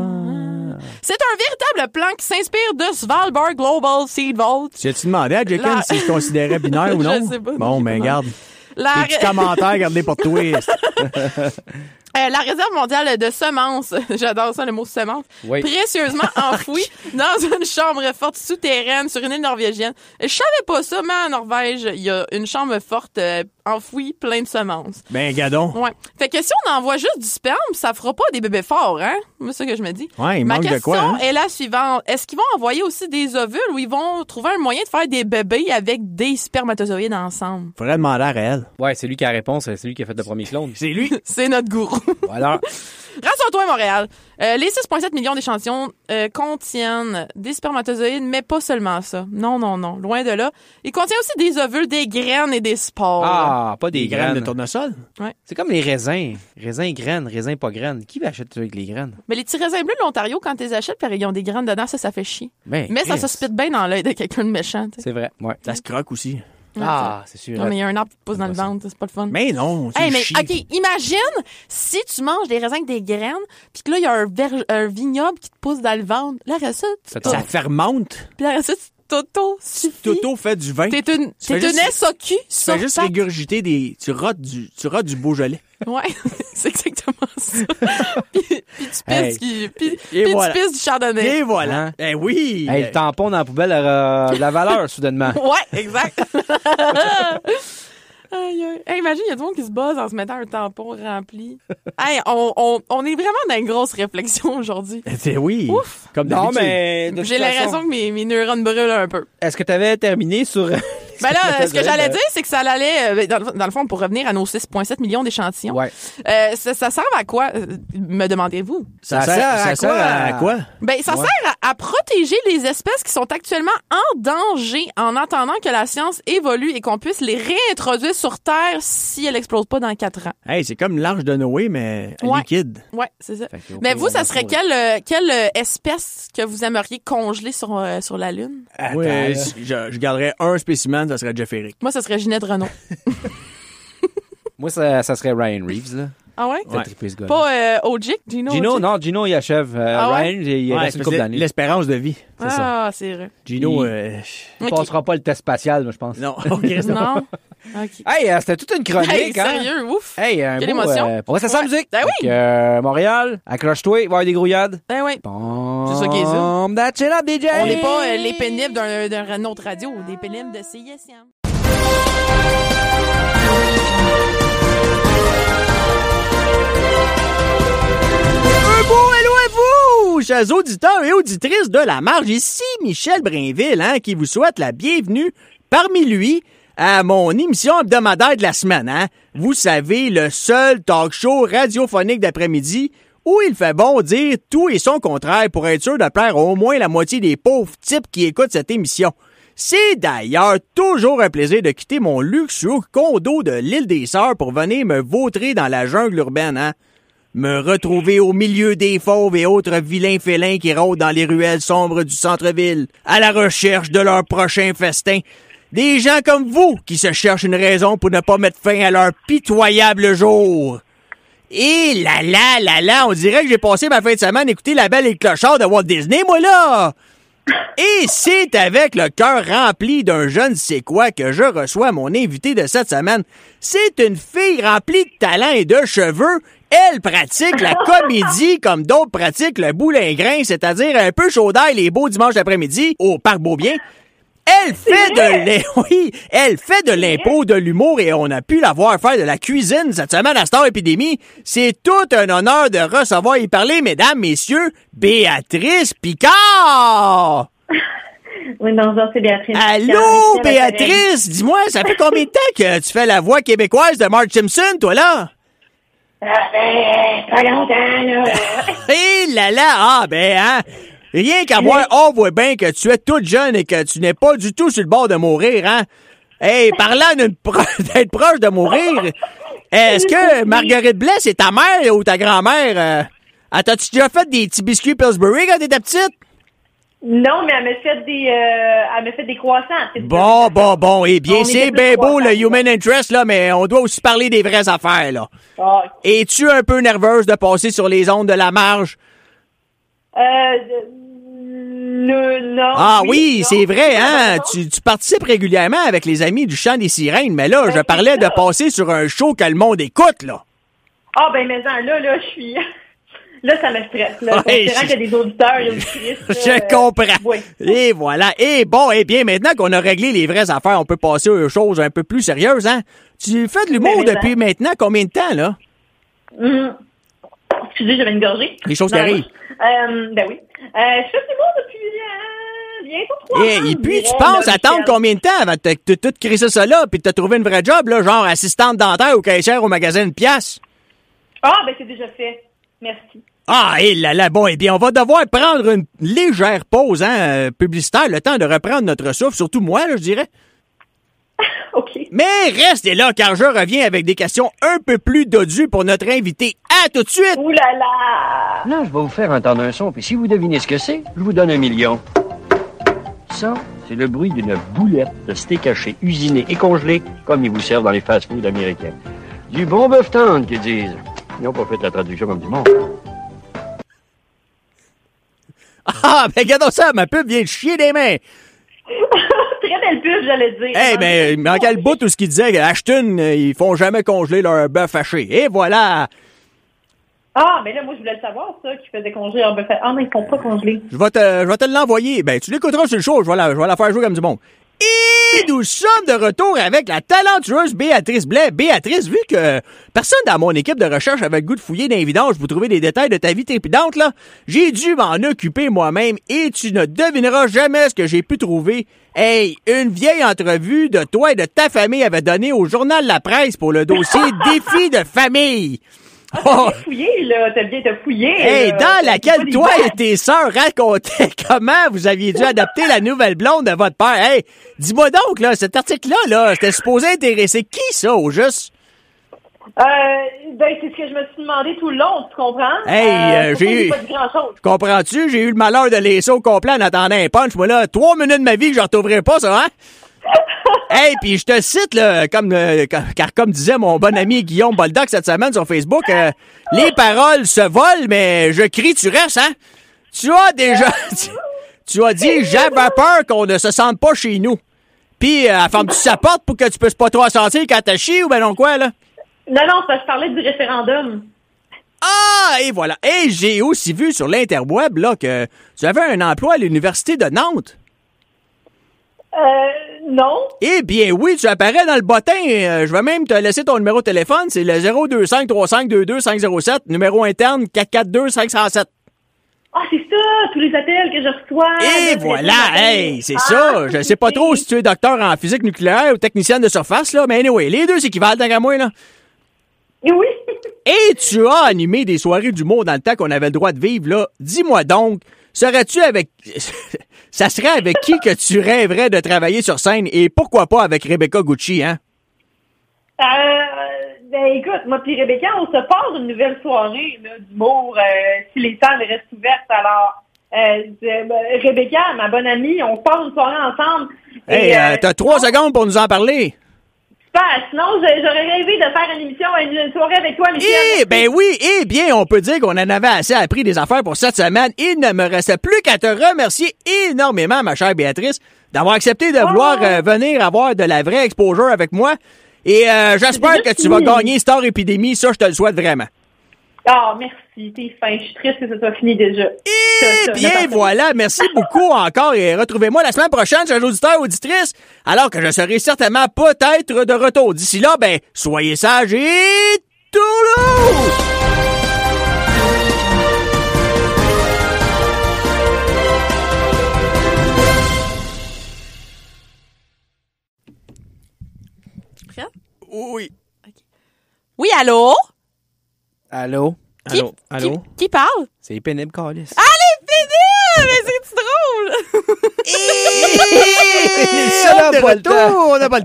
C'est un véritable plan qui s'inspire de Svalbard Global Seed Vault. Tu as-tu demandé à Jekyll s'il se considérait binaire ou non? Je sais pas. Bon, ben, garde. Tes La petits commentaires, gardez pour toi. La réserve mondiale de semences, j'adore ça le mot semence, Oui. précieusement enfouie dans une chambre forte souterraine sur une île norvégienne. Je savais pas ça, mais en Norvège, il y a une chambre forte enfouie plein de semences. Ben, gadon. Ouais. Fait que si on envoie juste du sperme, ça fera pas des bébés forts, hein? C'est ça que je me dis. Ouais, il Ma manque de question quoi, hein? est la suivante. Est-ce qu'ils vont envoyer aussi des ovules ou ils vont trouver un moyen de faire des bébés avec des spermatozoïdes ensemble? Faudrait demander à Réel. Ouais, c'est lui qui a la réponse. C'est lui qui a fait le premier clone. C'est lui. C'est notre gourou. Voilà. Rassure-toi, Montréal. Les 6,7 millions d'échantillons contiennent des spermatozoïdes, mais pas seulement ça. Non, non, non. Loin de là. Ils contiennent aussi des ovules, des graines et des spores. Ah, pas des Des graines de graines. tournesol? Ouais. C'est comme les raisins. Raisins, graines, raisins, pas graines. Qui va acheter ça avec les graines? Mais les petits raisins bleus de l'Ontario, quand tu les achètes, ils ont des graines dedans, ça fait chier. Ben, Mais ça Chris. se spit bien dans l'œil de quelqu'un de méchant. Tu sais. C'est vrai, ouais. Ça se croque aussi. Ah, c'est sûr. Non, mais il y a un arbre qui te pousse dans le ventre, c'est pas le fun. Mais non, c'est Hey, mais chie. OK, imagine si tu manges des raisins avec des graines, puis que là, il y a un vignoble qui te pousse dans le ventre. Là, après ça, Ça fermente. puis là, après ça, tu t'auto-suffis. Toto fait du vin. T'es une Tu fais juste- SOQ Tu sur fais juste pattes. régurgiter des... Tu rotes du Beaujolais. Ouais, c'est exactement ça. puis tu pisses, Hey. puis Et voilà. tu pisses du chardonnay. Et voilà. Hein? Eh oui. Hey, le tampon dans la poubelle aura de la valeur, soudainement. Ouais, exact. Aïe, aïe. Hey, imagine, il y a du monde qui se buzz en se mettant un tampon rempli. Hey, on est vraiment dans une grosse réflexion aujourd'hui. C'est oui. Ouf. Comme Non, d'habitude. mais. de J'ai toute façon, l'impression que mes neurones brûlent un peu. Est-ce que tu avais terminé sur. Ben là, ce que j'allais dire, c'est que ça allait, dans le fond, pour revenir à nos 6,7 millions d'échantillons, Ouais. ça sert à quoi, me demandez-vous? Ça sert à sert à quoi? Ben, ça Ouais. sert à protéger les espèces qui sont actuellement en danger en attendant que la science évolue et qu'on puisse les réintroduire sur Terre si elle explose pas dans 4 ans. Hey, c'est comme l'arche de Noé, mais Ouais. liquide. Ouais, c'est ça. Fait que, Mais ok, vous, on ça va serait trouver. quelle espèce que vous aimeriez congeler sur la Lune? Oui, là. je garderais un spécimen, ça serait Jeff Eric. Moi, ça serait Ginette Renault. Moi, ça serait Ryan Reeves, là. Ah ouais? T'as trippé ce gars. Pas Ojic, Gino? Gino, Ojic? non, Gino, il achève. Ah ouais? Ryan, il Ouais, reste c'est une parce couple que d'années. l'espérance de vie. C'est ça. Ah, c'est vrai. Gino, Il Ok. passera pas le test spatial, moi, je pense. non. Non? OK. Hey, c'était toute une chronique, Hey, hein? sérieux, ouf! Hey, un Quelle beau, émotion. on reste à sa Ouais. musique. Ben oui. Fait que, Montréal, accroche-toi, il va y avoir des grouillades. Ben oui. Bon. C'est ça qui est ça. That's it up, DJ. On n'est pas les pénibles d'un autre radio, des pénibles de CISM. Un beau hello à vous, chers auditeurs et auditrices de La Marge. Ici Michel Brinville, qui vous souhaite la bienvenue parmi lui à mon émission hebdomadaire de la semaine. Vous savez, le seul talk show radiophonique d'après-midi où il fait bon dire tout et son contraire pour être sûr de plaire au moins la moitié des pauvres types qui écoutent cette émission. C'est d'ailleurs toujours un plaisir de quitter mon luxueux condo de l'île des Sœurs pour venir me vautrer dans la jungle urbaine, Me retrouver au milieu des fauves et autres vilains félins qui rôdent dans les ruelles sombres du centre-ville, à la recherche de leur prochain festin. Des gens comme vous qui se cherchent une raison pour ne pas mettre fin à leur pitoyable jour. Et là, on dirait que j'ai passé ma fin de semaine à écouter La Belle et le Clochard de Walt Disney, moi là! Et c'est avec le cœur rempli d'un je ne sais quoi que je reçois mon invité de cette semaine. C'est une fille remplie de talent et de cheveux. Elle pratique la comédie comme d'autres pratiquent le boulingrin, c'est-à-dire un peu chaud d'ail les beaux dimanches après-midi au Parc Beaubien. Elle fait de l'impôt, de l'humour et on a pu la voir faire de la cuisine cette semaine à Star Epidémie. C'est tout un honneur de recevoir et parler, mesdames, messieurs, Béatrice Picard! Oui, bonjour, c'est Béatrice. Allô, Béatrice! Dis-moi, ça fait combien de temps que tu fais la voix québécoise de Marge Simpson, toi, là? Pas longtemps, là. Hé là, rien qu'à voir, on voit bien que tu es toute jeune et que tu n'es pas du tout sur le bord de mourir, hein? Hey, parlant d'être proche de mourir, est-ce que Marguerite Blais, c'est ta mère ou ta grand-mère? T'as-tu déjà fait des petits biscuits Pillsbury quand t'étais petite? Non, mais elle m'a fait des croissants. Bon. Eh bien, c'est bien beau le human interest, là, mais on doit aussi parler des vraies affaires, là. Oh. Es-tu un peu nerveuse de passer sur les ondes de la marge? Non. Ah oui, c'est vrai, hein? Tu participes régulièrement avec les amis du Chant des Sirènes, mais là, je parlais de passer sur un show que le monde écoute, là. Ah, ben, mais là, je suis... Là, ça me stresse. Là. Ouais, C'est vrai qu'il y a des auditeurs et auditrices. Je comprends. Oui. Et voilà. Et bon, eh bien, maintenant qu'on a réglé les vraies affaires, on peut passer aux choses un peu plus sérieuses, hein? Tu fais de l'humour depuis maintenant combien de temps, là? Excusez, j'avais une gorgée. Les choses qui arrivent. Ben oui. Je fais de l'humour depuis bientôt 3 ans. Et puis, tu penses attendre combien de temps avant de tout crisser ça là, puis de te trouver une vraie job, là, genre assistante dentaire ou caissière au magasin de pièces? Ah, ben c'est déjà fait. Merci. Ah, et là, bon, eh bien, on va devoir prendre une légère pause, hein, publicitaire, le temps de reprendre notre souffle, surtout moi, là, je dirais. OK. Mais restez là, car je reviens avec des questions un peu plus dodues pour notre invité. À tout de suite! Ouh là là! Là, je vais vous faire entendre un son, puis si vous devinez ce que c'est, je vous donne 1 million. Ça, c'est le bruit d'une boulette de steak haché, usiné et congelé, comme ils vous servent dans les fast-foods américains. Du bon bœuf tendre, qu'ils disent. Ils n'ont pas fait la traduction comme du monde. Ah, ben regardons ça, ma pub vient de chier des mains. Très belle pub, j'allais dire. Eh ben, il manquait le bout tout ce qu'il disait qu'Ashton, ils font jamais congeler leur bœuf haché. Et voilà! Ah, mais là, moi, je voulais le savoir, ça, qu'ils faisaient congeler leur bœuf. Ah, mais ils sont pas congelés. Je vais te l'envoyer. Ben, tu l'écouteras sur le show. Je vais la faire jouer comme du monde. Et nous sommes de retour avec la talentueuse Béatrice Blais. Béatrice, vu que personne dans mon équipe de recherche avait le goût de fouiller dans les vidanges pour trouver des détails de ta vie trépidante, là, j'ai dû m'en occuper moi-même et tu ne devineras jamais ce que j'ai pu trouver. Hey, une vieille entrevue de toi et de ta famille avait donné au journal La Presse pour le dossier Défi de famille. T'as fouillé, là. T'as fouillé. Hey, dans laquelle toi et tes sœurs racontaient comment vous aviez dû adopter la nouvelle blonde de votre père. Hey, dis-moi donc, là, cet article-là, là, c'était supposé intéresser qui, ça, au juste? Ben, c'est ce que je me suis demandé tout le long, tu comprends? Hey, j'ai eu... pas dit grand-chose. Comprends-tu? J'ai eu le malheur de laisser au complet en attendant un punch. Moi, là, 3 minutes de ma vie que je retrouverai pas, ça, hein? Hey, puis je te cite, là, car comme disait mon bon ami Guillaume Boldoc cette semaine sur Facebook, les paroles se volent, mais je crie, tu restes, hein? Tu as déjà... tu as dit, j'avais peur qu'on ne se sente pas chez nous. Puis, ferme-tu sa porte pour que tu puisses pas trop sentir quand t'as chié ou ben non quoi, là? Non, je parlais du référendum. Ah, et voilà. Et j'ai aussi vu sur l'Interweb, là, que tu avais un emploi à l'Université de Nantes. Non. Eh bien oui, tu apparais dans le bottin. Je vais même te laisser ton numéro de téléphone. C'est le 025-3522-507, numéro interne 442-507. Ah, c'est ça, tous les appels que je reçois. Et voilà, hey, c'est ça. Je sais pas trop si tu es docteur en physique nucléaire ou technicienne de surface, là, mais anyway, les deux s'équivalent tant qu'à moi, là. Oui. Et tu as animé des soirées d'humour dans le temps qu'on avait le droit de vivre, là. Dis-moi donc, serais-tu avec... Ça serait avec qui que tu rêverais de travailler sur scène et pourquoi pas avec Rebecca Gucci, hein? Ben écoute, moi puis Rebecca, on se passe une nouvelle soirée là, d'humour si les salles restent ouvertes. Alors, Rebecca, ma bonne amie, on passe une soirée ensemble. Hey, t'as 3 secondes pour nous en parler. Super. Sinon, j'aurais rêvé de faire une émission, une soirée avec toi, Michel. Ben oui, bien, on peut dire qu'on en avait assez appris des affaires pour cette semaine. Il ne me restait plus qu'à te remercier énormément, ma chère Béatrice, d'avoir accepté de vouloir venir avoir de la vraie exposure avec moi. Et j'espère que tu vas gagner Star Epidémie. Ça, je te le souhaite vraiment. Ah, merci. T'es fin. Je suis triste que ça soit fini déjà. Bien, voilà. Merci beaucoup encore. Et retrouvez-moi la semaine prochaine, chers auditeurs, auditrices, alors que je serai certainement peut-être de retour. D'ici là, ben, soyez sages et tourlou! Oui. Okay. Oui, allô? Allô? Allô? Qui parle? C'est les pénibles, câlisse. Ah, les pénibles! Mais c'est-tu drôle? On n'a pas le temps. On n'a pas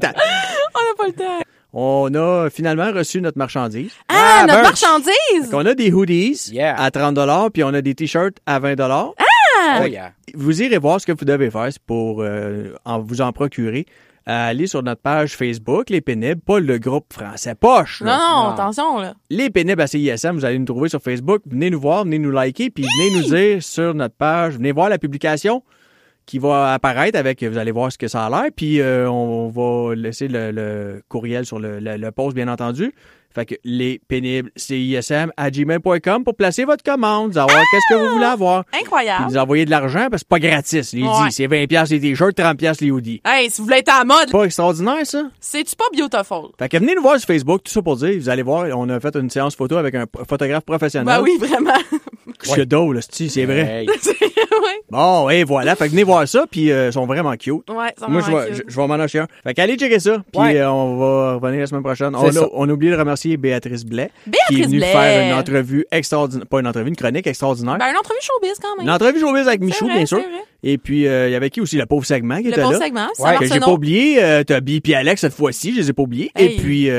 le temps. On a finalement reçu notre marchandise. Ah, notre marchandise! On a des hoodies à 30$, puis on a des t-shirts à 20$. Ah! Oh yeah. Vous irez voir ce que vous devez faire pour vous en procurer. Allez sur notre page Facebook, Les Pénibles, pas le groupe français poche. Là. Non, attention, là. Les Pénibles à CISM, vous allez nous trouver sur Facebook. Venez nous voir, venez nous liker, puis venez nous dire sur notre page, venez voir la publication qui va apparaître avec, vous allez voir ce que ça a l'air, puis on va laisser le courriel sur le post, bien entendu. Fait que les pénibles, CISM@gmail.com pour placer votre commande, savoir qu'est-ce que vous voulez avoir. Incroyable. Puis nous envoyer de l'argent parce que c'est pas gratis, les hoodies. C'est 20$ les t-shirts, 30$ les hoodies. Hey, si vous voulez être en mode. Pas extraordinaire, ça? C'est-tu pas beautiful? Fait que venez nous voir sur Facebook, tout ça pour dire, vous allez voir, on a fait une séance photo avec un photographe professionnel. Ben oui, vraiment. C'est drôle, c'est vrai. Hey. Ouais. Bon, et voilà. Fait que venez voir ça, puis ils sont vraiment cute. Ouais, ça Moi, je vais m'en acheter un. Fait qu'allez checker ça, puis on va revenir la semaine prochaine. On a oublié de remercier Béatrice Blais. Qui est venue faire une entrevue extraordinaire. Pas une entrevue, une chronique extraordinaire. Ben, une entrevue showbiz quand même. Une entrevue showbiz avec Michou, bien sûr. Vrai. Et puis, il y avait qui aussi? Le pauvre segment qui était là. Le pauvre segment, Sam que j'ai pas oublié. T'as Bi et Alex cette fois-ci, je les ai pas oubliés. Hey. Et puis,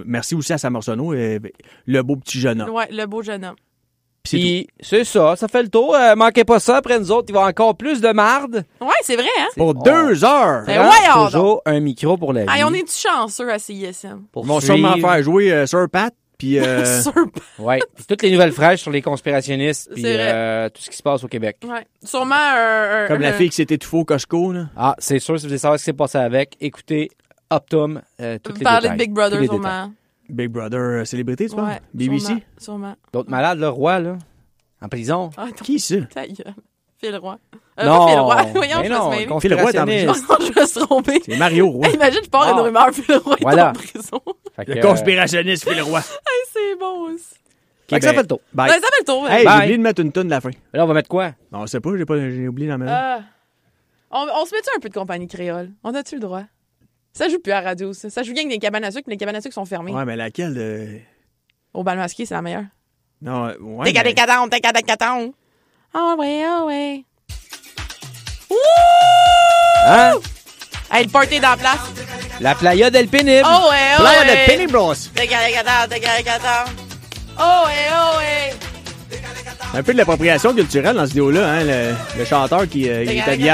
merci aussi à Sam Arsenault, le beau petit jeune homme. Ouais, le beau jeune homme. Puis, c'est ça fait le tour. Manquez pas ça. Après nous autres, il va y avoir encore plus de marde. Ouais, c'est vrai, hein? Pour 2 heures. Ben ouais, toujours un micro pour la vie. Hey, on est-tu chanceux à CISM? Ils vont sûrement faire jouer Sir Pat. Puis, ouais. Puis toutes les nouvelles fraîches sur les conspirationnistes. Puis tout ce qui se passe au Québec. Ouais. Sûrement comme la fille qui s'est étouffée au Costco, là. Ah, c'est sûr, si vous voulez savoir ce qui s'est passé avec, écoutez Optum, toutes les détails. Parler de Big Brother, sûrement. Big Brother célébrité, tu vois? Ouais, BBC? Sûrement. D'autres malades, le roi, là, en prison. Ah, qui, ça? Ta gueule. Phil Roy. Non, Phil Roy. Voyons, mais non, Phil Roy est en prison. Je me suis trompé. C'est Mario Roy. Hey, imagine, je pars une rumeur, Phil Roy est en prison. Le conspirationniste Phil Roy. Hey, c'est bon aussi. Fait que ça fait le tour. Bye. Ça fait le tour. Hey, j'ai oublié de mettre une toune de la fin. Là, on va mettre quoi? Non, je sais pas, j'ai oublié la maison. On se met-tu un peu de compagnie créole? On a-tu le droit? Ça joue plus à la radio, ça. Ça joue bien avec des cabanes à sucre, mais les cabanes à sucre sont fermées. Ouais, mais laquelle? Au bal masqué, c'est la meilleure. Non, ouais. T'es cadé. Oh ouais. Ouh! Hein? Hey, le party dans la place. La Playa del Pénible. Oh ouais. Playa del Pénibros. T'es cadé. Oh ouais. Un peu de l'appropriation culturelle dans cette vidéo-là, hein, le chanteur qui est habillé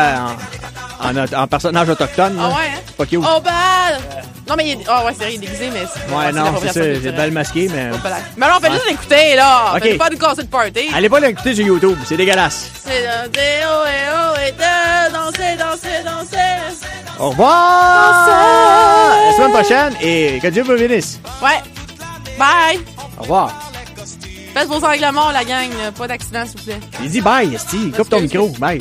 en personnage autochtone. Ah ouais, hein? Pas cute. Oh, bad! Non, mais il est déguisé, mais c'est... Ouais, non, c'est ça, c'est belle masqué, mais... Mais alors, on fait juste l'écouter, là! Okay. Faites pas nous casser de party! Allez pas l'écouter sur YouTube, c'est dégueulasse! C'est danser! Au revoir! Danser! La semaine prochaine, et que Dieu vous bénisse! Ouais! Bye! Au revoir! Faites vos règlements, la gang, pas d'accident, s'il vous plaît. Il dit bye, Esti, coupe ton micro, bye!